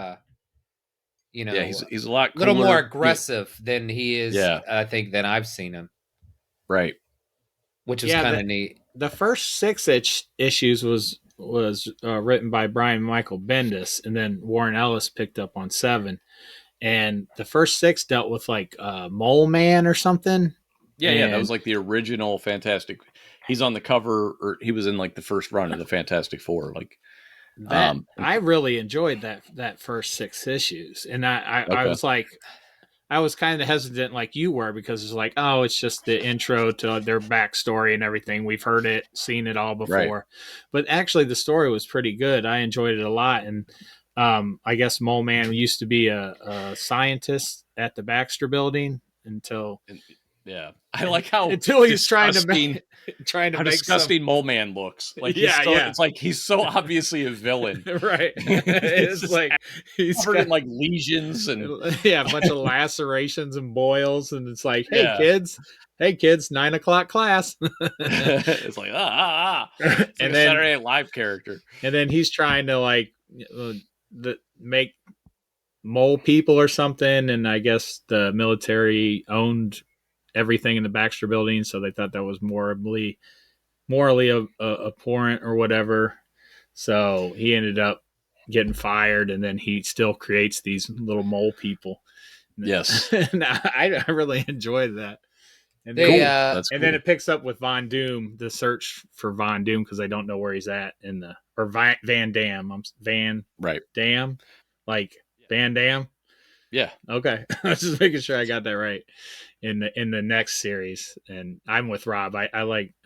yeah, he's a lot a little cooler. more aggressive than he is, Yeah. I think, than I've seen him, Right. which was Yeah, kind of neat. The first 6 issues was written by Brian Michael Bendis, and then Warren Ellis picked up on 7. And the first 6 dealt with like Mole Man or something. Yeah, that And- was like the original Fantastic. He's on the cover, or he was in like the first run of the Fantastic Four. Like, I really enjoyed that first 6 issues, and I Okay. was like, I was kind of hesitant like you were, because it's like, oh, it's just the intro to their backstory and everything. We've heard it, seen it all before. Right. But actually the story was pretty good. I enjoyed it a lot. And I guess Mole Man used to be a scientist at the Baxter Building until yeah, I like how until he's trying to disgusting- make how disgusting Mole Man looks. Like, Yeah, yeah. It's like he's so obviously a villain. right. It's It's just like he's Covered got, in like lesions and yeah, a bunch of lacerations and boils, and it's like, hey Yeah. kids, 9:00 class. it's like It's like And a then- Saturday Night Live character. And then he's trying to like make mole people or something, and I guess the military owned everything in the Baxter Building, so they thought that was morally abhorrent or whatever. So he ended up getting fired, and then he still creates these little mole people. Yes. And I really enjoyed that. And They, then, That's and cool. then it picks up with Von Doom, the search for Von Doom, because they don't know where he's at Van Dam. Van Right. Dam, like Van Dam. Yeah. Okay, I was just making sure I got that right in the next series. And I'm with Rob. I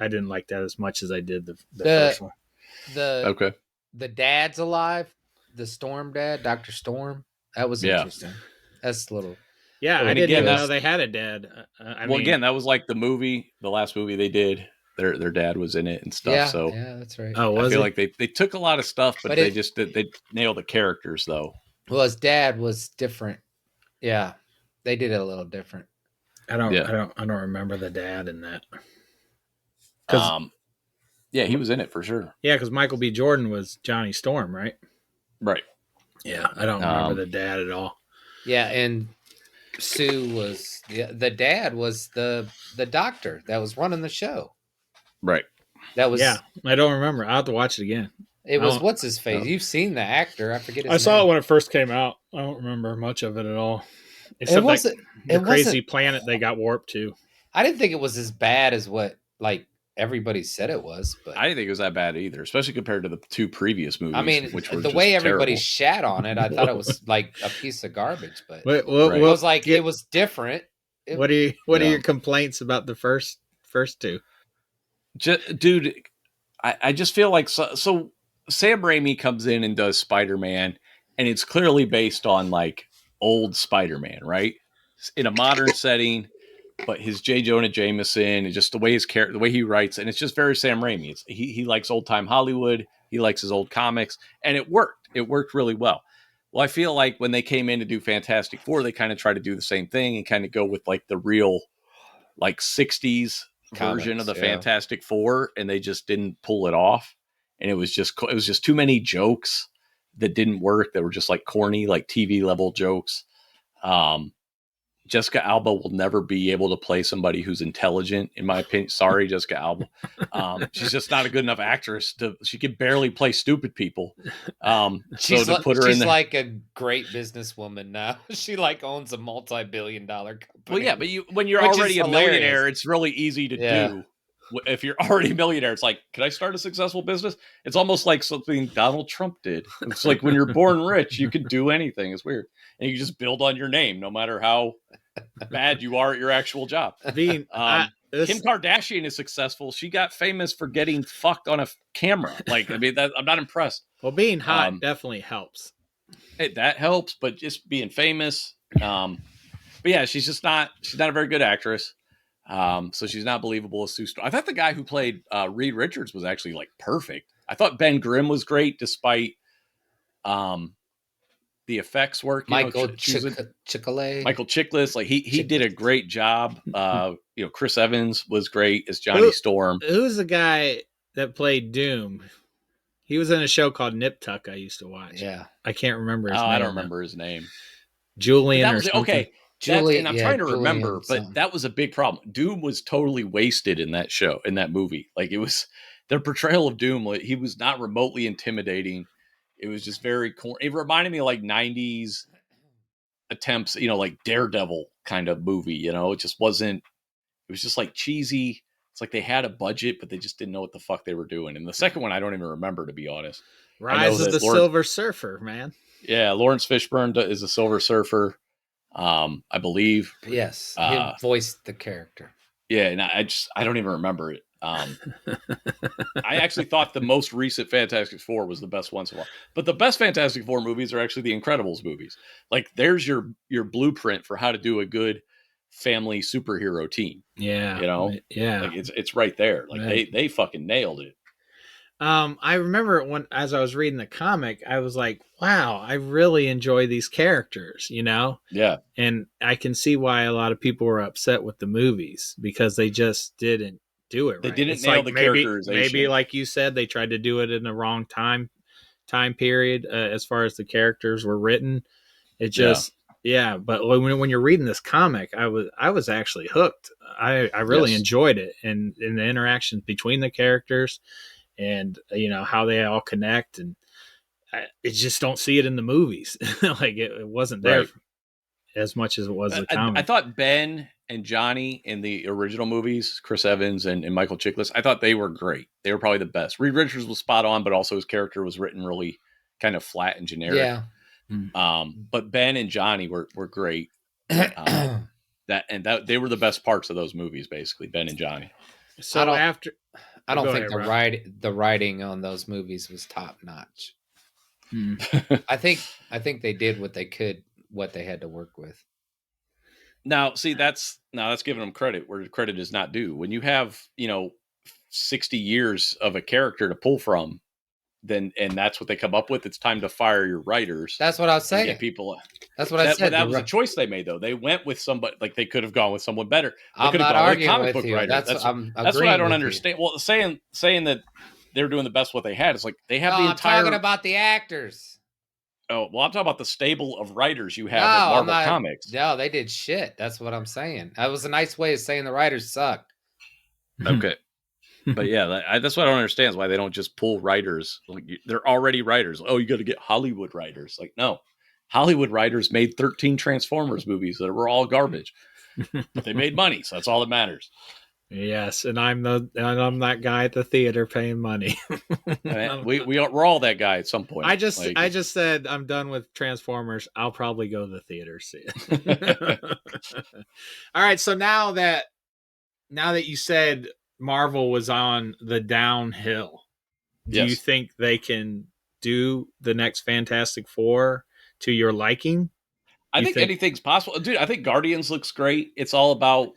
didn't like that as much as I did the first one. Okay. The dad's alive, the Storm dad, Dr. Storm. That was Yeah. interesting. That's a little. Yeah, And I didn't again, even know that's- they had a dad. Again, that was like the last movie they did. Their dad was in it and stuff. Yeah, so yeah, that's right. oh, I was feel it? like they took a lot of stuff, but But they it- just they nailed the characters though. Well, his dad was different. Yeah, they did it a little different. I don't Yeah. remember the dad in that. 'Cause- Yeah, he was in it for sure. Yeah, because Michael B. Jordan was Johnny Storm, right? Right. Yeah, I don't remember Um, the dad at all. Yeah, and Sue was the dad was the doctor that was running the show. Right. That was Yeah, I don't remember. I'll have to watch it again. It was I don't- what's his face? no. You've seen the actor? I forget his I name. saw it when it first came out. I don't remember much of it at all. It Except wasn't. the It crazy wasn't. planet they got warped to. I didn't think it was as bad as what like everybody said it was. But I didn't think it was that bad either, especially compared to the 2 previous movies. I mean, which were the just way everybody terrible. shat on it, I thought it was like a piece of garbage. But What, Right. it was like it was different. It- What are Yeah. your complaints about the first 2? Dude, I just feel like so Sam Raimi comes in and does Spider-Man, and it's clearly based on like old Spider-Man, right? in a modern setting, but his J. Jonah Jameson and just the way his character, the way he writes, and it's just very Sam Raimi. He likes old time Hollywood. He likes his old comics, and it worked. It worked really well. Well, I feel like when they came in to do Fantastic Four, they kind of tried to do the same thing and kind of go with like the real, like 60s version of the Fantastic Four, and they just didn't pull it off. And it was just too many jokes that didn't work. That were just like corny, like TV level jokes. Jessica Alba will never be able to play somebody who's intelligent, in my opinion. Sorry, Jessica Alba. She's just not a good enough actress. She could barely play stupid people. She's so to put her in like a great businesswoman now. She like owns a multi-billion-dollar company. Well, yeah, but when you're already a millionaire, it's really easy to do. If you're already a millionaire, it's like, can I start a successful business? It's almost like something Donald Trump did. It's like when you're born rich, you can do anything. It's weird. And you just build on your name, no matter how bad you are at your actual job. Kim Kardashian is successful. She got famous for getting fucked on a camera. Like, I mean, I'm not impressed. Well, being hot definitely helps. That helps, but just being famous. But yeah, she's not a very good actress. So she's not believable as Sue Storm. I thought the guy who played Reed Richards was actually like perfect. I thought Ben Grimm was great despite the effects work. Michael Chiklis, like he did a great job. Chris Evans was great as Johnny Storm. Who's the guy that played Doom? He was in a show called Nip Tuck I used to watch. Yeah, I can't remember his name. I don't remember his name. Julian or something. Okay. And I'm trying to remember, but that was a big problem. Doom was totally wasted in that show, in that movie. Like, it was their portrayal of Doom. Like, he was not remotely intimidating. It was just very it reminded me of like 90s attempts, like Daredevil kind of movie. It just wasn't. It was just like cheesy. It's like they had a budget, but they just didn't know what the fuck they were doing. And the second one, I don't even remember, to be honest. Rise of the Silver Surfer, man. Yeah, Lawrence Fishburne is a Silver Surfer. I believe. Yes, he voiced the character. Yeah, and I don't even remember it. I actually thought the most recent Fantastic Four was the best one so far. But the best Fantastic Four movies are actually the Incredibles movies. Like, there's your blueprint for how to do a good family superhero team. Yeah. Yeah. Like, it's right there. Like, they fucking nailed it. I remember as I was reading the comic, I was like, wow, I really enjoy these characters, Yeah. And I can see why a lot of people were upset with the movies because they just didn't do it right. They didn't nail the characterization. Maybe, like you said, they tried to do it in the wrong time period as far as the characters were written. It just, but when you're reading this comic, I was actually hooked. I really enjoyed it, and in the interactions between the characters. And how they all connect, and I just don't see it in the movies. Like it wasn't there as much as it was the comic. I thought Ben and Johnny in the original movies, Chris Evans and Michael Chiklis, I thought they were great. They were probably the best. Reed Richards was spot on, but also his character was written really kind of flat and generic. Yeah. But Ben and Johnny were great. They were the best parts of those movies, basically, Ben and Johnny. So I don't think the writing on those movies was top notch. I think they did what they could, what they had to work with. Now, see, that's giving them credit where credit is not due. When you have 60 years of a character to pull from, and that's what they come up with. It's time to fire your writers. That's what I was saying. That's what I said. That was a choice they made, though. They went with somebody, like, they could have gone with someone better. I'm not arguing with you. That's what I don't understand. Well, saying that they were doing the best what they had is like they have the entire. I'm talking about the actors. Oh, well, I'm talking about the stable of writers you have at Marvel Comics. No, they did shit. That's what I'm saying. That was a nice way of saying the writers suck. Okay. But yeah, that's what I don't understand is why they don't just pull writers. Like, they're already writers. Oh, you got to get Hollywood writers. Like, no, Hollywood writers made 13 Transformers movies that were all garbage, but they made money, so that's all that matters. Yes, and I'm that guy at the theater paying money. We're all that guy at some point. I just said I'm done with Transformers. I'll probably go to the theater see it. All right, so now that you said Marvel was on the downhill, do you think they can do the next Fantastic Four to your liking? I You think anything's possible, dude. I think Guardians looks great. It's all about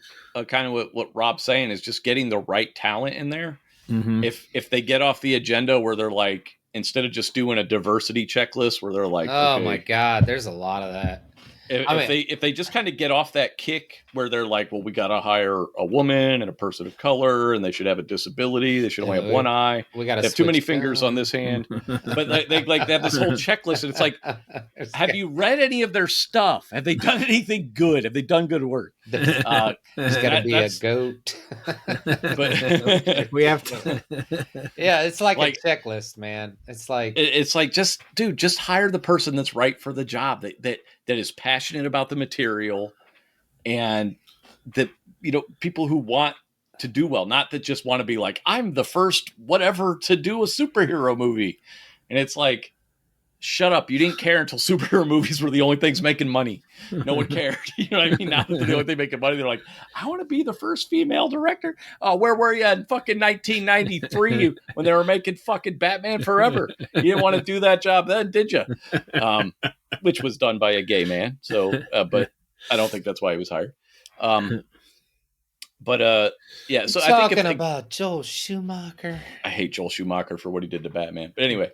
kind of what Rob's saying is just getting the right talent in there. Mhm. If they get off the agenda where they're like, instead of just doing a diversity checklist where they're like, Oh okay, my God, there's a lot of that. if they just kind of get off that kick where they're like, well, we got to hire a woman and a person of color, and they should have a disability, they should only have one eye, We got they have too many fingers on this hand, but they have this whole checklist, and it's like, have you read any of their stuff? Have they done anything good? Have they done good work? There's got to be a goat. But we have to. Yeah, it's like a checklist, man. It's like just dude, just hire the person that's right for the job that is passionate about the material, and that people who want to do well, not that just want to be like, I'm the first whatever to do a superhero movie, and it's like, shut up, you didn't care until superhero movies were the only things making money. No one cared. You know what I mean? Now that they're the only thing making money, they're like, I want to be the first female director. Oh, where were you in fucking 1993 when they were making fucking Batman Forever? You didn't want to do that job then, did you? Which was done by a gay man. So, but I don't think that's why he was hired. Yeah. So I think about Joel Schumacher. I hate Joel Schumacher for what he did to Batman. But anyway,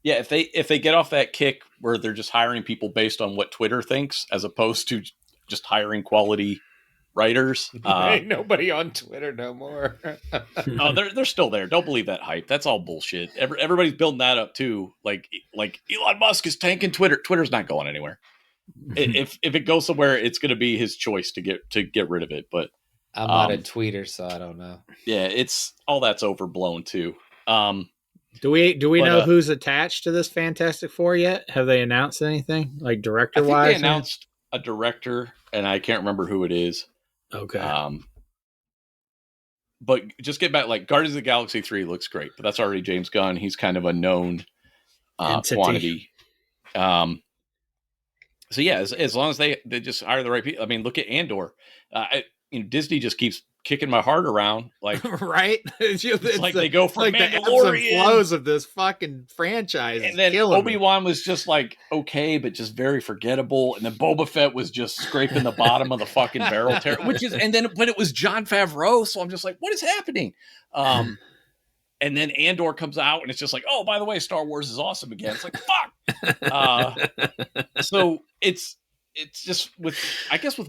yeah, if they get off that kick where they're just hiring people based on what Twitter thinks, as opposed to just hiring quality writers, ain't nobody on Twitter no more. Oh, they're still there. Don't believe that hype. That's all bullshit. Everybody's building that up too. Like Elon Musk is tanking Twitter. Twitter's not going anywhere. If it goes somewhere, it's going to be his choice to get rid of it. But I'm not a tweeter, so I don't know. Yeah, it's all that's overblown too. Do we know who's attached to this Fantastic Four yet? Have they announced anything, like director wise? I think they announced a director, and I can't remember who it is. Okay. But just get back, like Guardians of the Galaxy 3 looks great, but that's already James Gunn. He's kind of a known quantity. So yeah, as long as they just hire the right people. I mean, look at Andor. Disney just keeps kicking my heart around, like right. It's like they go for like Mandalorian. The ebbs and flows of this fucking franchise, and then Obi-Wan was just like okay, but just very forgettable. And then Boba Fett was just scraping the bottom of the fucking barrel, but it was Jon Favreau, so I'm just like, what is happening? And then Andor comes out, and it's just like, oh, by the way, Star Wars is awesome again. It's like fuck. So it's just with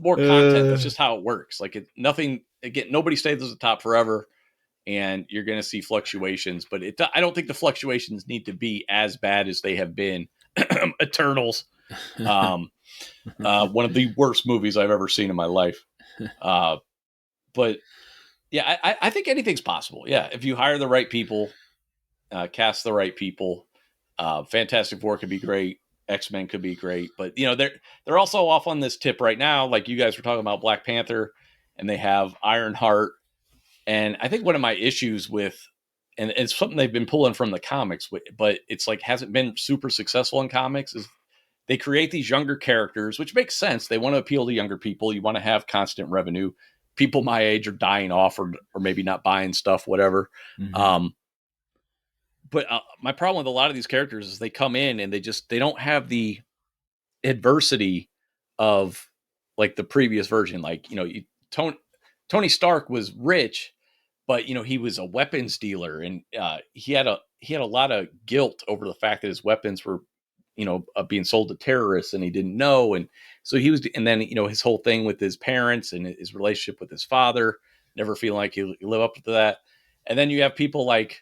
more content. That's just how it works. Like nobody stays at the top forever, and you're going to see fluctuations. But I don't think the fluctuations need to be as bad as they have been. Eternals, one of the worst movies I've ever seen in my life. But yeah, I think anything's possible. Yeah, if you hire the right people, cast the right people, Fantastic Four could be great. X-Men could be great, but they're also off on this tip right now. Like you guys were talking about Black Panther, and they have Ironheart. And I think one of my issues with, and it's something they've been pulling from the comics, but it's like hasn't been super successful in comics, is they create these younger characters, which makes sense. They want to appeal to younger people. You want to have constant revenue. People my age are dying off or maybe not buying stuff, whatever. Mm-hmm. But my problem with a lot of these characters is they come in and they don't have the adversity of like the previous version. Like, Tony Stark was rich, but he was a weapons dealer, and he had a lot of guilt over the fact that his weapons were, being sold to terrorists, and he didn't know. And so and then, his whole thing with his parents and his relationship with his father, never feeling like he lived up to that. And then you have people like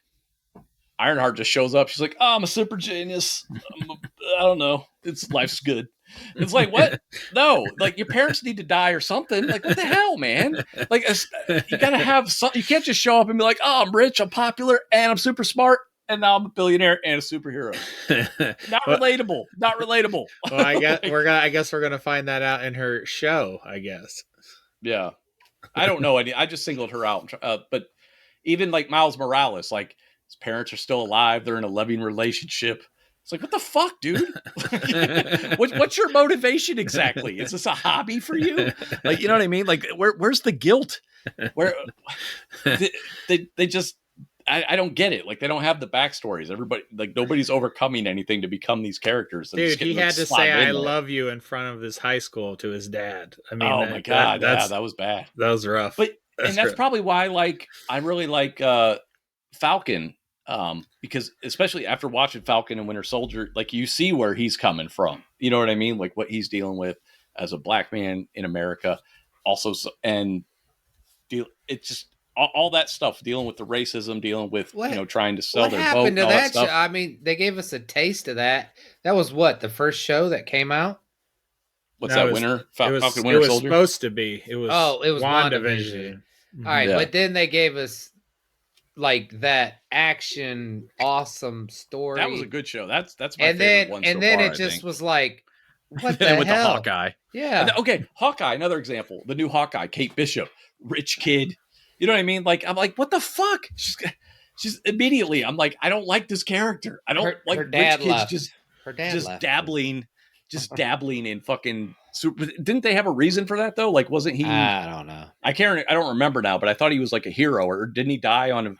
Ironheart just shows up. She's like, oh, I'm a super genius. I don't know. Life's good. It's like, what? No, like your parents need to die or something. Like, what the hell, man? Like, you got to have something. You can't just show up and be like, oh, I'm rich, I'm popular, and I'm super smart, and now I'm a billionaire and a superhero. Not relatable. Not relatable. Well, I guess we're gonna find that out in her show, I guess. Yeah. I don't know. I just singled her out. But even like Miles Morales, like his parents are still alive. They're in a loving relationship. It's like, what the fuck, dude? What's your motivation exactly? Is this a hobby for you? Like, you know what I mean? Like, where's the guilt? Where they just, I don't get it. Like they don't have the backstories. Everybody, like nobody's overcoming anything to become these characters. They're just Dude, he getting, like, had to slotted say in "I there. love you" in front of his high school to his dad. I mean, Oh my god, that's that was bad. that was rough. But and that's rough. probably why I really like Falcon, because especially after watching Falcon and Winter Soldier, like you see where he's coming from. You know what I mean? Like what he's dealing with as a black man in America, also, and it's just all that stuff, dealing with the racism, dealing with trying to sell What their boat happened and to all that show? stuff. I mean, they gave us a taste of that. That was what, the first show that came out? What's No, that? it was- Falcon it Winter was Soldier? supposed to be. It was. It was WandaVision. All right, Yeah. but then they gave us like that action, awesome story. That was a good show. That's my and favorite then one. and so then far, it I just think. was like, what the with hell? the Hawkeye. Yeah. Okay, Hawkeye, another example. The new Hawkeye, Kate Bishop, rich kid. You know what I mean? Like I'm like, what the fuck? She's immediately. I'm like, I don't like this character. I don't like her rich dad kids left. just Her dad just left. dabbling in fucking super. Didn't they have a reason for that though? Like, wasn't he? I don't know. I don't remember now, but I thought he was like a hero, or didn't he die on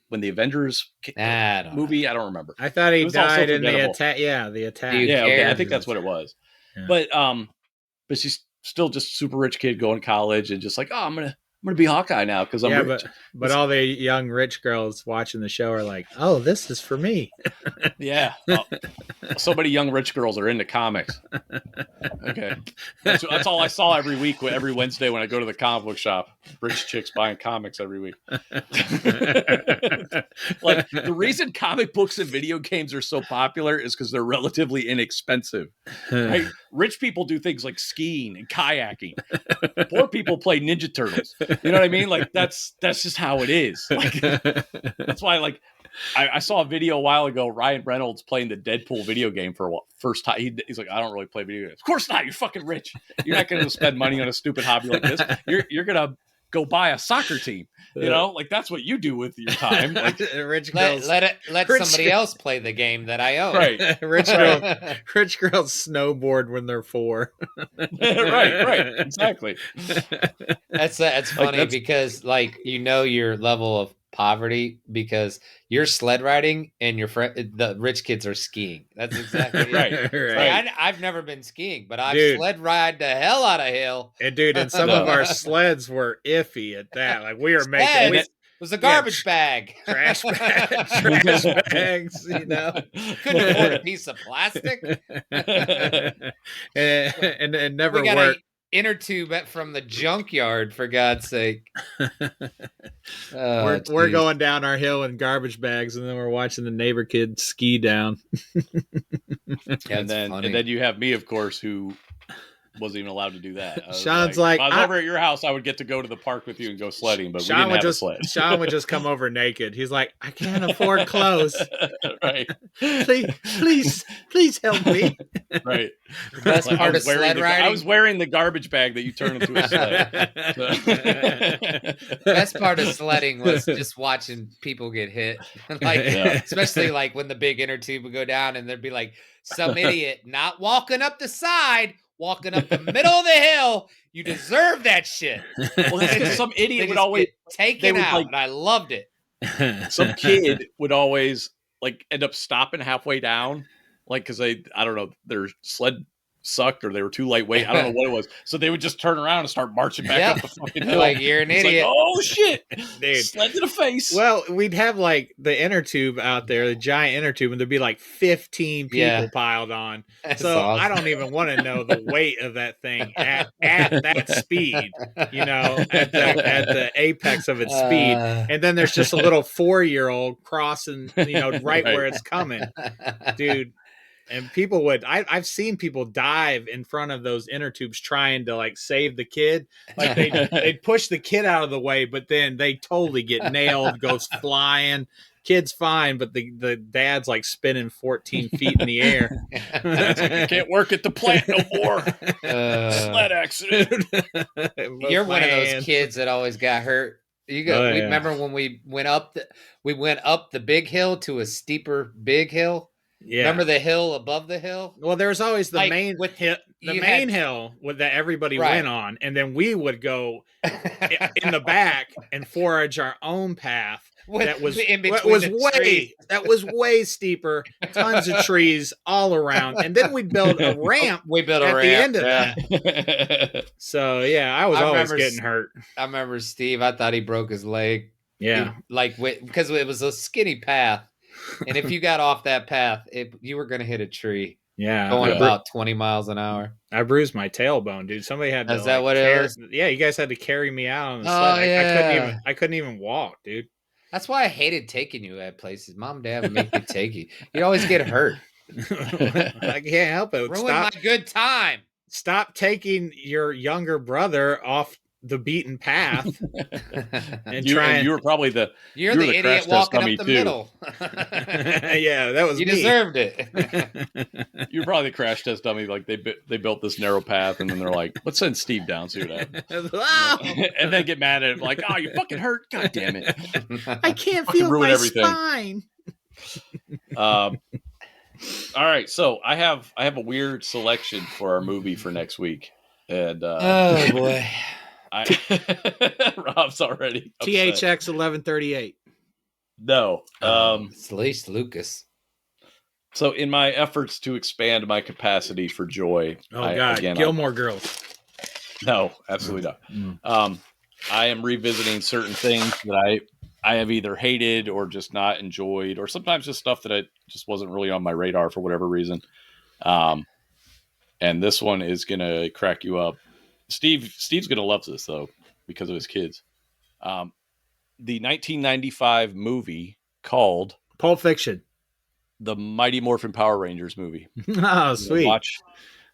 when the Avengers I don't movie? know. I don't remember. I thought he It was also died in the forgettable. attack. Yeah, the attack. Dude, Yeah, okay, I cares? think that's what it was. Yeah. But she's still just super rich kid going to college and just like, oh, I'm gonna be Hawkeye now because I'm yeah, rich. but all the young rich girls watching the show are like, "Oh, this is for me." Yeah. So many young rich girls are into comics. Okay. That's all I saw every week, every Wednesday when I go to the comic book shop. Rich chicks buying comics every week. Like the reason comic books and video games are so popular is because they're relatively inexpensive. Right? Rich people do things like skiing and kayaking. Poor people play Ninja Turtles. You know what I mean? Like that's just how it is. Like, that's why, like, I saw a video a while ago. Ryan Reynolds playing the Deadpool video game for first time. He's like, I don't really play video games. Of course not. You're fucking rich. You're not going to spend money on a stupid hobby like this. You're going to go buy a soccer team. You know, like that's what you do with your time. Like, rich girls, let rich somebody girl- else play the game that I own. right, rich girls snowboard when they're 4. right, exactly. That's funny because like your level of poverty because you're sled riding and the rich kids are skiing. That's exactly it. Right. Like, I've never been skiing, but I've sled ride the hell out of hill. And dude, and some of our sleds were iffy at that. Like we were making It was a garbage bag. trash bags, you know. Couldn't afford a piece of plastic. and never We got worked. an inner tube from the junkyard, for God's sake. We're going down our hill in garbage bags, and then we're watching the neighbor kid ski down. And then you have me, of course, who wasn't even allowed to do that. Sean's like, if I was over at your house, I would get to go to the park with you and go sledding, but Sean we didn't have a sled. Sean would just come over naked. He's like, I can't afford clothes. Right. Please help me. Right. The best part of sled riding. I was wearing the garbage bag that you turn into a sled. The best part of sledding was just watching people get hit. Especially like when the big inner tube would go down and there'd be like some idiot not walking up the side, walking up the middle of the hill. You deserve that shit. Well, that's 'cause some idiot would always take out, and I loved it. Some kid would always like end up stopping halfway down, like because I don't know, their sled sucked or they were too lightweight. I don't know what it was. So they would just turn around and start marching back up the fucking hill. Like, you're an idiot. Like, oh shit, dude! Sled to the face. Well, we'd have like the inner tube out there, the giant inner tube, and there'd be like 15 people piled on. That's so awesome. I don't even want to know the weight of that thing at that speed. You know, at the apex of its speed. And then there's just a little 4-year-old crossing, right where it's coming, dude. And people would, I've seen people dive in front of those inner tubes trying to like save the kid. Like they'd push the kid out of the way, but then they totally get nailed, goes flying. Kid's fine, but the dad's like spinning 14 feet in the air. Like, I can't work at the plant no more. Sled accident. You're one of those kids that always got hurt. Remember when we went up the big hill to a steeper big hill? Yeah. Remember the hill above the hill? Well, there was always the Like, main hill that everybody Right. went on, and then we would go in the back and forage our own path that was in that between was the trees. way steeper, tons of trees all around, and then we'd build a ramp We built a at the ramp. end of Yeah. that. So yeah, I was I always remember getting hurt. I remember Steve. I thought he broke his leg. Yeah, Because it was a skinny path, and if you got off that path, you were going to hit a tree yeah. going Yeah. about 20 miles an hour. I bruised my tailbone, dude. Somebody had to. Is that what it was? Yeah, you guys had to carry me out on the Oh, sled. yeah. I couldn't even walk, dude. That's why I hated taking you at places. Mom and Dad would make me take you. You'd always get hurt. I can't help it. Ruin my good time. Stop taking your younger brother off the beaten path and you were probably the You're You were the the idiot crash test walking up dummy, the too. middle. Yeah, that was You me. deserved it. you were probably the crash test dummy. Like they built this narrow path, and then they're like, let's send Steve down, see what happens. Wow, And then get mad at him, like, oh, you fucking hurt. God damn it. I can't Fucking feel ruin my everything. spine. All right, so I have a weird selection for our movie for next week, and Oh boy. Rob's already upset. THX 1138. No. It's at least Lucas. So in my efforts to expand my capacity for joy, Oh God, Gilmore Girls. No, absolutely not. I am revisiting certain things that I have either hated or just not enjoyed, or sometimes just stuff that I just wasn't really on my radar for whatever reason. And this one is gonna crack you up. Steve's gonna love this though because of his kids. The 1995 movie called Pulp Fiction. The Mighty Morphin Power Rangers movie. Oh, sweet.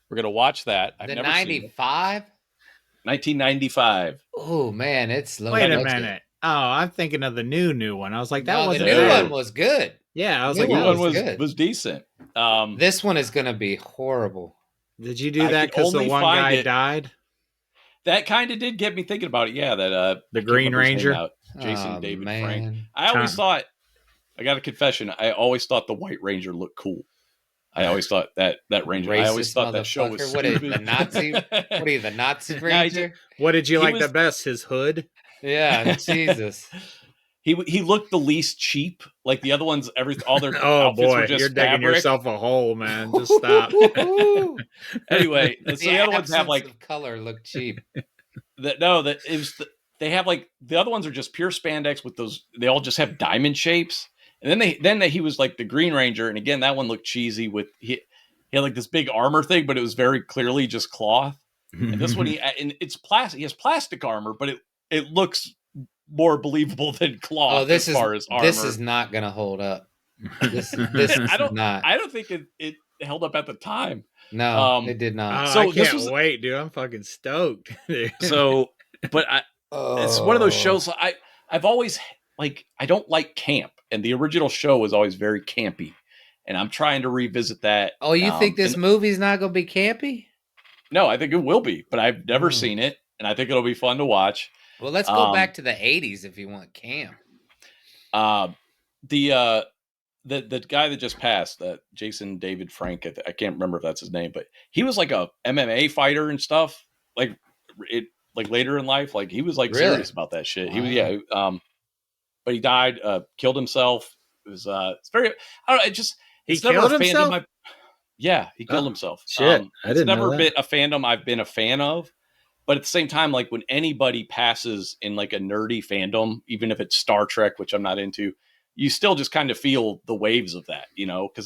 We're gonna watch that. I've The never seen it. 95? 1995. Oh man, it's low. Wait a minute. Oh, I'm thinking of the new one. I was like, that No, the wasn't new bad. one was good. Yeah, I was New like, The one that one was, was good. was decent. This one is going to be horrible. did you do I that could because the only one find guy it- died? That kind of did get me thinking about it. Yeah, that The I can't Green remember his name Ranger? now. Jason Oh, David man. Frank. I always Tom. thought. I got a confession. I always thought the White Ranger looked cool. I always thought that Ranger. I always Racist thought that show was motherfucker. What is stupid. the Nazi? What are you, the Nazi he Ranger? What did you He like was- the best? His hood? Yeah, Jesus. He looked the least cheap. Like the other ones, all their Oh outfits were boy, just you're digging fabric. yourself a hole, man. Just stop. Anyway, so the other ones have absence like of color look cheap. they have like the other ones are just pure spandex with those. They all just have diamond shapes. And then he was like the Green Ranger, and again that one looked cheesy with he had like this big armor thing, but it was very clearly just cloth. And this one and it's plastic. He has plastic armor, but it looks more believable than cloth. Oh, this as far as armor. this is not going to hold up. This is I don't not. I don't think it held up at the time. No, it did not. Oh, So I this can't was- wait, dude. I'm fucking stoked. So, but it's one of those Oh. shows. I've always like I don't like camp, and the original show was always very campy, and I'm trying to revisit that. Oh, you think this and- movie's not going to be campy? No, I think it will be, but I've never Hmm. seen it, and I think it'll be fun to watch. Well, let's go Um, back to the 80s if you want camp. The guy that just passed, Jason David Frank, I can't remember if that's his name, but he was like a MMA fighter and stuff. Like later in life, like he was like Really? serious about that shit. He was Wow. but he died, killed himself. It was it's very I don't know. It just He it's never killed a fandom himself? yeah, he killed Oh, himself. shit. I It's didn't know never that. been a fandom I've been a fan of. But at the same time, like when anybody passes in like a nerdy fandom, even if it's Star Trek, which I'm not into, you still just kind of feel the waves of that, because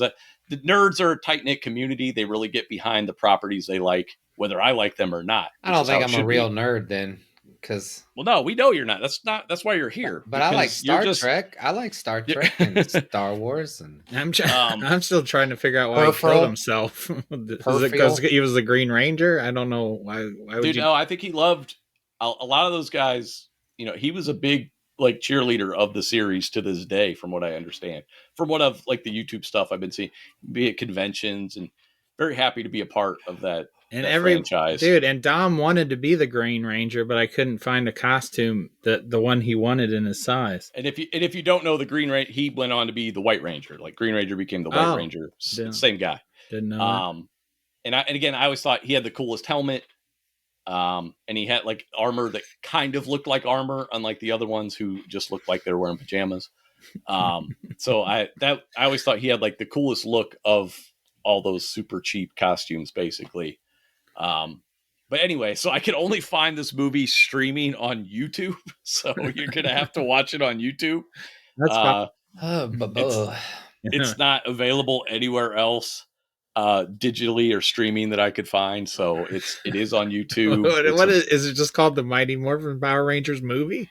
the nerds are a tight knit community. They really get behind the properties they like, whether I like them or not. I which don't is think how it I'm a should real be. nerd then, because. Well, no, we know you're not. That's why you're here. But I like because you're Star just- Trek. I like Star Yeah. Trek and Star Wars and I'm still trying to figure out why he Peripheral. killed himself. Is it because he was the Green Ranger? I don't know why. Why would Dude, you? no, I think he loved a lot of those guys. He was a big like cheerleader of the series to this day, from what I understand, from what I've like the YouTube stuff I've been seeing, be at conventions, and very happy to be a part of that. And that every franchise. dude, and Dom wanted to be the Green Ranger, but I couldn't find a costume the one he wanted in his size. And if you don't know the Green Ranger, he went on to be the White Ranger. Like Green Ranger became the White Oh, Ranger. yeah. Same guy. Didn't know. And again, I always thought he had the coolest helmet. And he had like armor that kind of looked like armor, unlike the other ones who just looked like they were wearing pajamas. So I always thought he had like the coolest look of all those super cheap costumes, basically. But anyway, so I could only find this movie streaming on YouTube, so you're gonna have to watch it on YouTube. That's fine. It's not available anywhere else, digitally or streaming that I could find. So it is on YouTube. What is it? Just called the Mighty Morphin Power Rangers movie?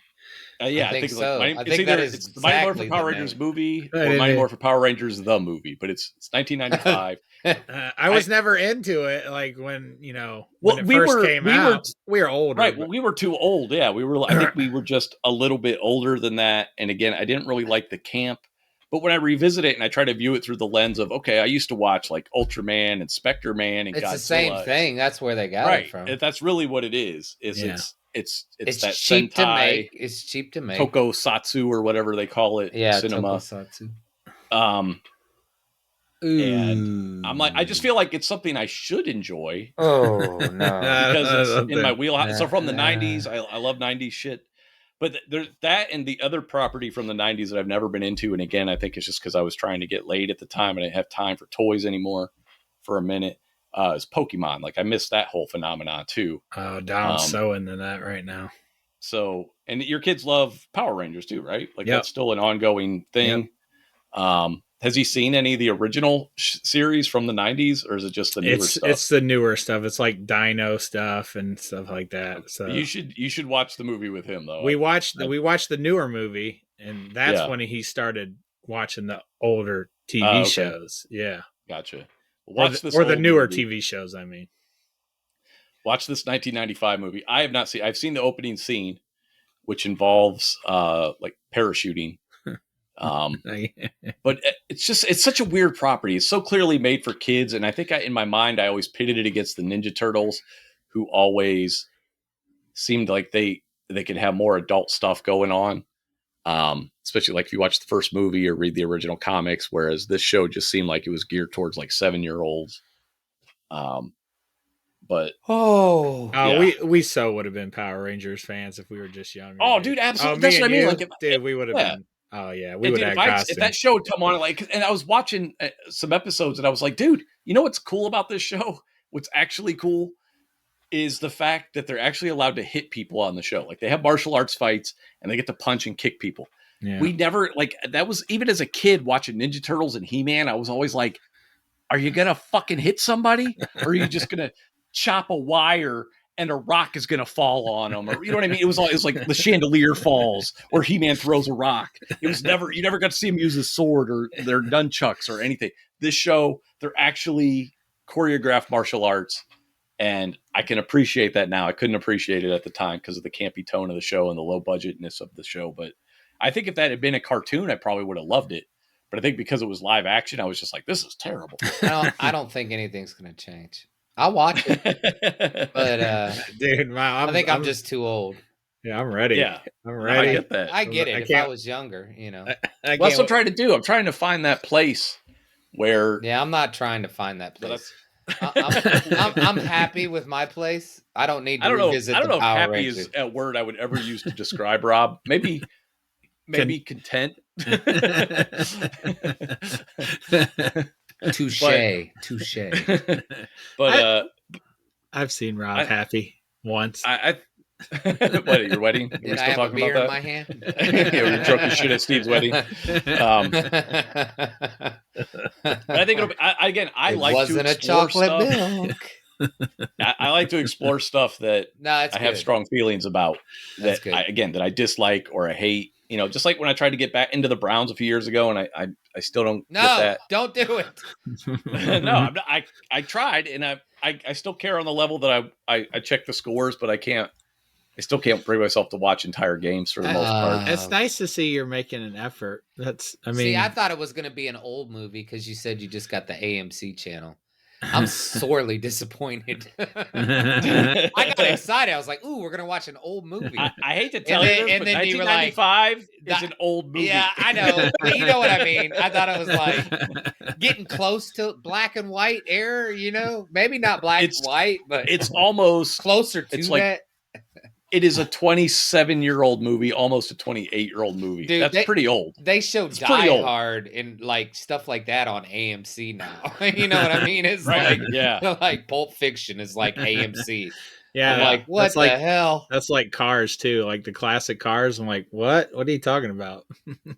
Yeah, I think it's so. like I think that is it's the Mighty Morphin exactly Power the Rangers name. movie or Mighty Morphin Power Rangers the movie, but it's 1995. I was never into it. Like when Well, when it we first were- came we out, we were older. Right. but- Well, we were too old. Yeah, we were. I think we were just a little bit older than that. And again, I didn't really like the camp. But when I revisit it and I try to view it through the lens of, okay, I used to watch like Ultraman and Spectre Man and It's Godzilla. the same thing. That's where they got it from. That's really what it is. Yeah. It's It's that cheap to Sentai make. It's cheap to make. Tokusatsu or whatever they call it. Yeah, Cinema. Tokusatsu. And I'm like, I just feel like it's something I should enjoy Oh no! because it's in my Okay. wheelhouse. So from the 90s, I love 90s shit. But there's that and the other property from the 90s that I've never been into. And again, I think it's just because I was trying to get laid at the time and I didn't have time for toys anymore for a minute. Is Pokemon. Like I missed that whole phenomenon too. Oh, Dom's so into that right now. So, and your kids love Power Rangers too, right? Like Yep. that's still an ongoing thing. Has he seen any of the original series from the 90s or is it just the newer stuff? It's the newer stuff. It's like Dino stuff and stuff like that. So You should watch the movie with him though. we watched the newer movie, and that's Yeah. when he started watching the older TV Oh, okay. shows. Yeah, Gotcha. or Watch the old newer movie. TV shows. I mean, Watch this 1995 movie. I have not seen. I've seen the opening scene, which involves like parachuting. But it's such a weird property. It's so clearly made for kids, and I think in my mind I always pitted it against the Ninja Turtles, who always seemed like they could have more adult stuff going on. Especially like if you watch the first movie or read the original comics, whereas this show just seemed like it was geared towards like 7-year-olds. But yeah. we so would have been Power Rangers fans if we were just younger. Oh, dude, absolutely. me That's what I and mean. you? Like, dude, we would have yeah. been. Oh yeah, we And would dude, have if costumes. that show would come on, like, and I was watching some episodes, and I was like, dude, you know what's cool about this show? What's actually cool is the fact that they're actually allowed to hit people on the show. Like, they have martial arts fights, and they get to punch and kick people. Yeah. We never like that. Was even as a kid watching Ninja Turtles and He-Man, I was always like, are you gonna fucking hit somebody, or are you just gonna chop a wire and a rock is going to fall on them? Or, you know what I mean? It was like the chandelier falls or He-Man throws a rock. It was you never got to see him use his sword or their nunchucks or anything. This show, they're actually choreographed martial arts. And I can appreciate that now. I couldn't appreciate it at the time because of the campy tone of the show and the low budgetness of the show. But I think if that had been a cartoon, I probably would have loved it. But I think because it was live action, I was just like, this is terrible. I don't think anything's going to change. I'll watch it, but dude, wow, I think I'm just too old. Yeah, I'm ready. Yeah, I'm I ready. get that. I get it. I If can't- I was younger, you know. I Well, that's what I'm can't- trying to do. I'm trying to find that place where Yeah, I'm not trying to find that But place. I'm happy with my place. I don't need to I don't know. revisit I don't the know if Power happy Rangers. is a word I would ever use to describe Rob. Maybe content. Touche. But I've seen Rob I- happy once. I what at your wedding? Are we Did I still have a talking beer in about my that? hand? Yeah, we drunk as shit at Steve's wedding. But I think it'll be, I It like wasn't to a explore chocolate stuff. milk. I like to explore stuff that No, it's I have good. strong feelings about That's that good. that I dislike or I hate. You know, just like when I tried to get back into the Browns a few years ago, and I still don't No, get that. don't do it. No, I'm not, I tried, and I still care on the level that I check the scores, but I still can't bring myself to watch entire games for the most part. It's nice to see you're making an effort. I mean, See, I thought it was going to be an old movie because you said you just got the AMC channel. I'm sorely disappointed. I got excited. I was like, "Ooh, we're gonna watch an old movie." I hate to tell you then- this, and but then you were like, 1995 is that- an old movie. Yeah, I know, but you know what I mean. I thought it was like getting close to black and white era. Maybe not black It's- and white, but It's almost closer to it's like- that. it is a 27-year-old movie, almost a 28-year-old movie. Dude, That's pretty old. They show It's pretty Die old. Hard and like stuff like that on AMC now. You know what I mean? It's Right. like Yeah. like Pulp Fiction is like AMC. Yeah, I'm like, what that's the like hell? that's like Cars too, like the classic Cars. I'm like, what? What are you talking about?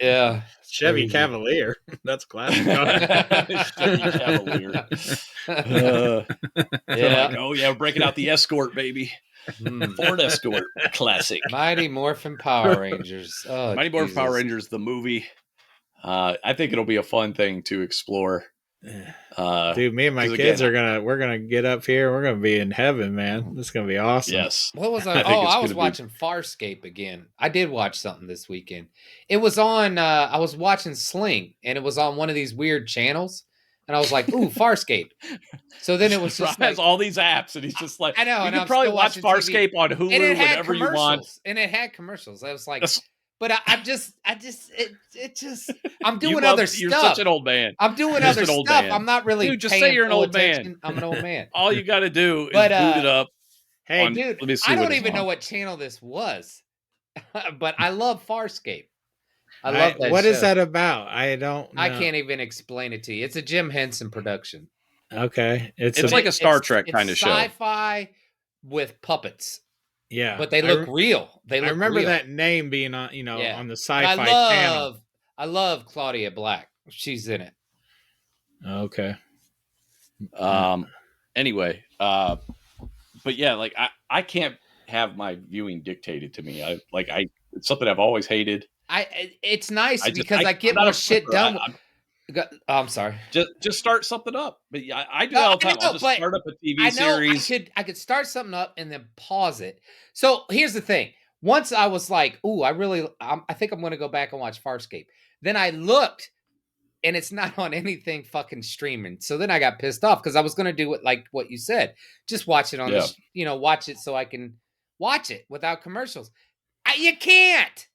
Yeah, Chevy crazy. Cavalier. That's a classic car. Chevy Cavalier. Yeah. Like, oh yeah, we're breaking out the Escort, baby. Mm. Ford Escort, classic. Mighty Morphin Power Rangers. Oh, Mighty Morphin Power Jesus. Rangers, the movie. I think it'll be a fun thing to explore. Dude, me and my 'Cause kids again, we're gonna get up here. We're gonna be in heaven, man. This is gonna be awesome. Yes. What was I I? think Oh, it's I was gonna be- watching Farscape again. I did watch something this weekend. It was on. I was watching Sling, and it was on one of these weird channels. And I was like, "Ooh, Farscape." So then it was just Rob has like, all these apps, and he's just like, I know, You and can I'm probably still watch watching TV. Farscape on Hulu and it had whenever you want. commercials. And it had commercials. I was like, That's- but I'm just, I'm doing you other love- You're stuff. such an old man. I'm doing Just other an old stuff. man. I'm not really. Dude, just say paying you're an full old man. attention. I'm an old man. All you got to do is But, boot it up. Hey, on- Dude, let me see I what don't it's even on. know what channel this was, but I love Farscape. I love that. What is show. that about? I don't know. I can't even explain it to you. It's a Jim Henson production. Okay. It's a- like a Star It's- Trek it's kind of show. Sci-fi with puppets, yeah. but they I look re- real. They look I remember real. that name being on, Yeah. on the And sci-fi channel. I love Claudia Black. She's in it. Okay. Anyway, but yeah, like I can't have my viewing dictated to me. It's something I've always hated. It's nice I just- because I get I'm not more a shit flipper. done. I- I'm sorry. just start something up. But yeah, I do No, that all the I time. know, I'll just but start up a TV I know series. I could start something up and then pause it. So here's the thing. Once I was like, "Ooh, I think I'm going to go back and watch Farscape." Then I looked, and it's not on anything fucking streaming. So then I got pissed off because I was going to do it like what you said, just watch it on, watch it so I can watch it without commercials. You can't.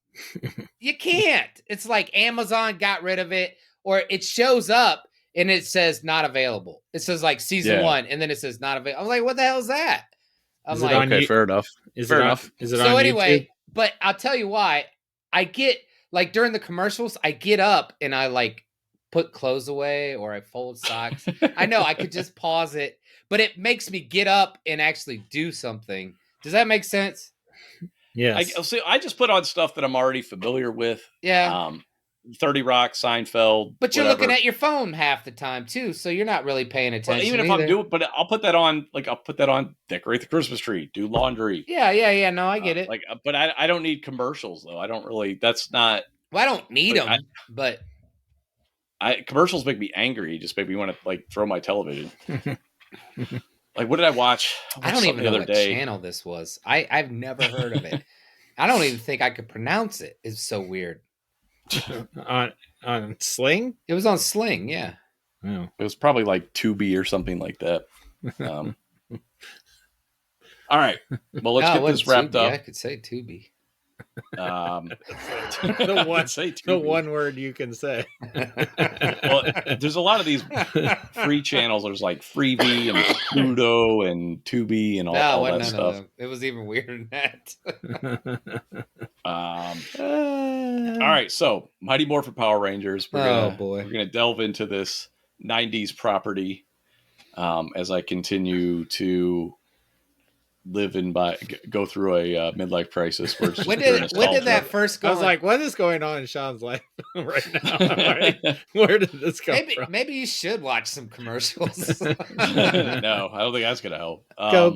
You can't. It's like Amazon got rid of it, or it shows up and it says not available. It says like season Yeah. 1, and then it says not available. I'm like, what the hell is that? I'm Is it like, on Okay, fair enough. Is Fair it on- enough. Is it so on anyway, YouTube? but I'll tell you why. I get like during the commercials, I get up and I like put clothes away or I fold socks. I know I could just pause it, but it makes me get up and actually do something. Does that make sense? Yes. I just put on stuff that I'm already familiar with. Yeah. 30 Rock, Seinfeld. But you're whatever. looking at your phone half the time too, so you're not really paying attention. Well, even if either. I'm doing, but I'll put that on. Like I'll put that on. Decorate the Christmas tree. Do laundry. Yeah. No, I get it. But I don't need commercials though. I don't really. That's not. Well, I don't need like, them, but Commercials make me angry. Just make me want to like throw my television. Like what did I watch? I don't even the know other what day. channel this was. I've never heard of it. I don't even think I could pronounce it. It's so weird. on Sling? It was on Sling, yeah. Oh. It was probably like Tubi or something like that. All right. Well, let's No, it get wasn't this wrapped Tubi. I up. could say Tubi. The one- Say The Tubi. one word you can say. Well, there's a lot of these free channels. There's like Freebie and Pluto and Tubi and all No, that none stuff. of them. It was even weirder than that. All right, so Mighty Morphin Power Rangers. Oh, boy. we're gonna delve into this '90s property as I continue to live go through a midlife crisis. Where it's just when pure did nostalgia. that first go? I was like, what is going on in Sean's life right now? Where did this come from? maybe you should watch some commercials. No, I don't think that's gonna help.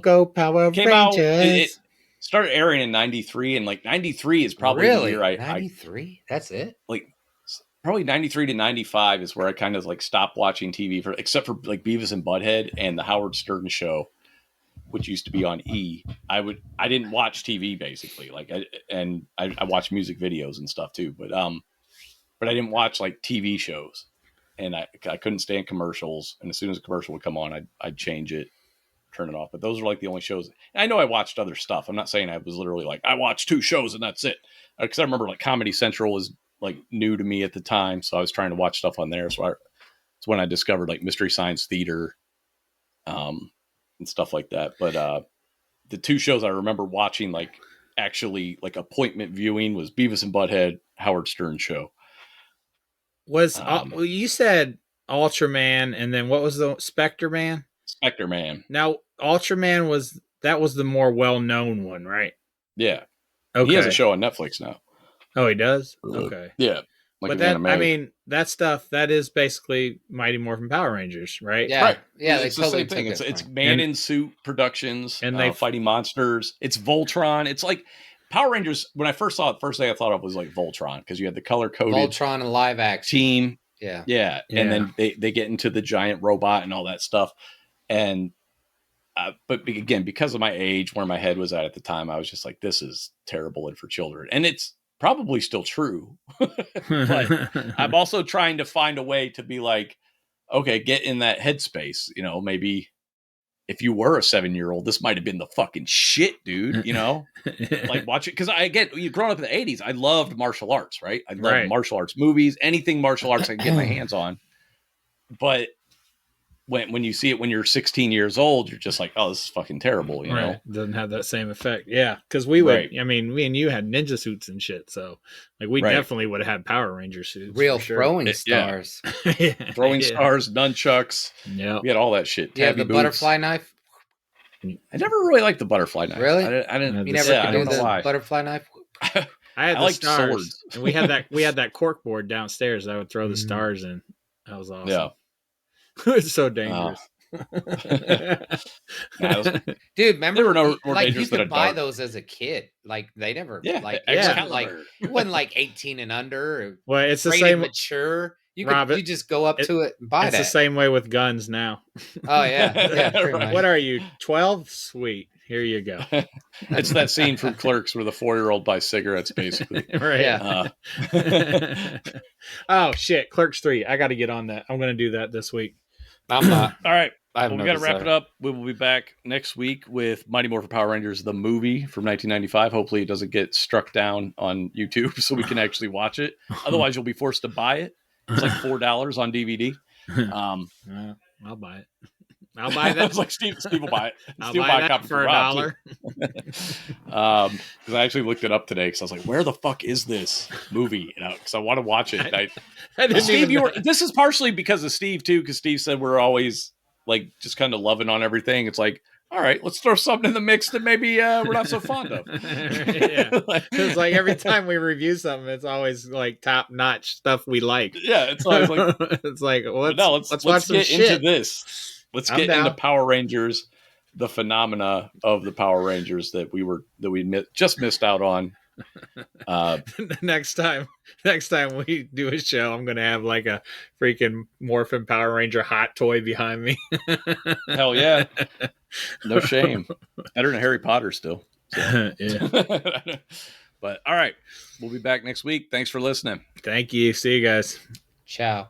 Go Power came out. Rangers. It started airing in '93, and like '93 is probably the really? year I 93? That's it? like. Probably '93 to '95 is where I kind of like stopped watching TV except for like Beavis and Butthead and the Howard Stern Show, which used to be on E. I didn't watch TV basically, I watched music videos and stuff too, but I didn't watch like TV shows. and I couldn't stand commercials. And as soon as a commercial would come on, I'd change it, turn it off. But those are like the only shows. And I know I watched other stuff. I'm not saying I was literally like, I watched 2 shows and that's it. Because I remember like Comedy Central was like new to me at the time. So I was trying to watch stuff on there. So it's when I discovered like Mystery Science Theater and stuff like that. But the 2 shows I remember watching, like actually like appointment viewing, was Beavis and Butthead, Howard Stern show. Was well, you said Ultraman, and then what was the Spectre Man? Spectre Man. Now Ultraman was the more well known one, right? Yeah. Okay. He has a show on Netflix now. Oh, he does. Okay. Yeah. Like but that, I mean, that stuff, that is basically Mighty Morphin Power Rangers, right? Yeah, right. Yeah, it's totally the same thing. It's And- Man in Suit Productions, and they fighting monsters. It's Voltron. It's like Power Rangers. When I first saw it, first thing I thought of was like Voltron, because you had the color coded Voltron and live action. team. Yeah. Yeah. And then they get into the giant robot and all that stuff. And but again, because of my age, where my head was at the time, I was just like, this is terrible and for children. And it's probably still true. But I'm also trying to find a way to be like, okay, get in that headspace. You know, maybe if you were a 7-year-old, this might have been the fucking shit, dude. You know, like watch it. Because you growing up in the 80s, I loved martial arts, right? I loved martial arts movies, anything martial arts I can get my hands on. But when you see it when you're 16 years old, you're just like, oh, this is fucking terrible. You know, doesn't have that same effect. Yeah, because we would. I mean, me and you had ninja suits and shit, so like we definitely would have had Power Ranger suits. Real throwing stars, throwing stars, nunchucks. Yeah, we had all that shit. Yeah, the boots. Butterfly knife. I never really liked the butterfly knife. Really? I didn't. You never I could don't do know why. the butterfly knife. I had the liked stars, swords. and we had that cork board downstairs that I would throw the stars in. That was awesome. Yeah, it was so dangerous. Dude, remember? They were no more like you dangerous than a could buy dart. those as a kid. Like they never. Yeah, like Excalibur. like it wasn't like 18 and under. Or Well, it's the rated same. mature. You Rob, could you just go up to it and buy It's that. the same way with guns now. Oh yeah, yeah. pretty Right. much. What are you? 12? Sweet. Here you go. It's that scene from Clerks where the 4-year-old buys cigarettes, basically. Right. Yeah. Oh shit! Clerks 3. I got to get on that. I'm going to do that this week. I'm not. All right. I have Well, no we got to wrap desire. it up. We will be back next week with Mighty Morphin Power Rangers, the movie from 1995. Hopefully, it doesn't get struck down on YouTube so we can actually watch it. Otherwise, you'll be forced to buy it. It's like $4 on DVD. I'll buy it. I'll buy that. It's like Steve will buy it. I'll Steve will buy a that copy for Rob, $1. Because I actually looked it up today because I was like, where the fuck is this movie? Because I want to watch it. I didn't Steve, even this is partially because of Steve, too, because Steve said we're always like just kind of loving on everything. It's like, all right, let's throw something in the mix that maybe we're not so fond of. Yeah. It's like every time we review something, it's always like top notch stuff we like. Yeah, it's always like, it's like let's watch some get shit. into this. Let's I'm get down. into Power Rangers, the phenomena of the Power Rangers that we just missed out on. next time we do a show, I'm gonna have like a freaking Morphin Power Ranger hot toy behind me. Hell yeah, no shame. Better than Harry Potter still. So. Yeah. But all right, we'll be back next week. Thanks for listening. Thank you. See you guys. Ciao.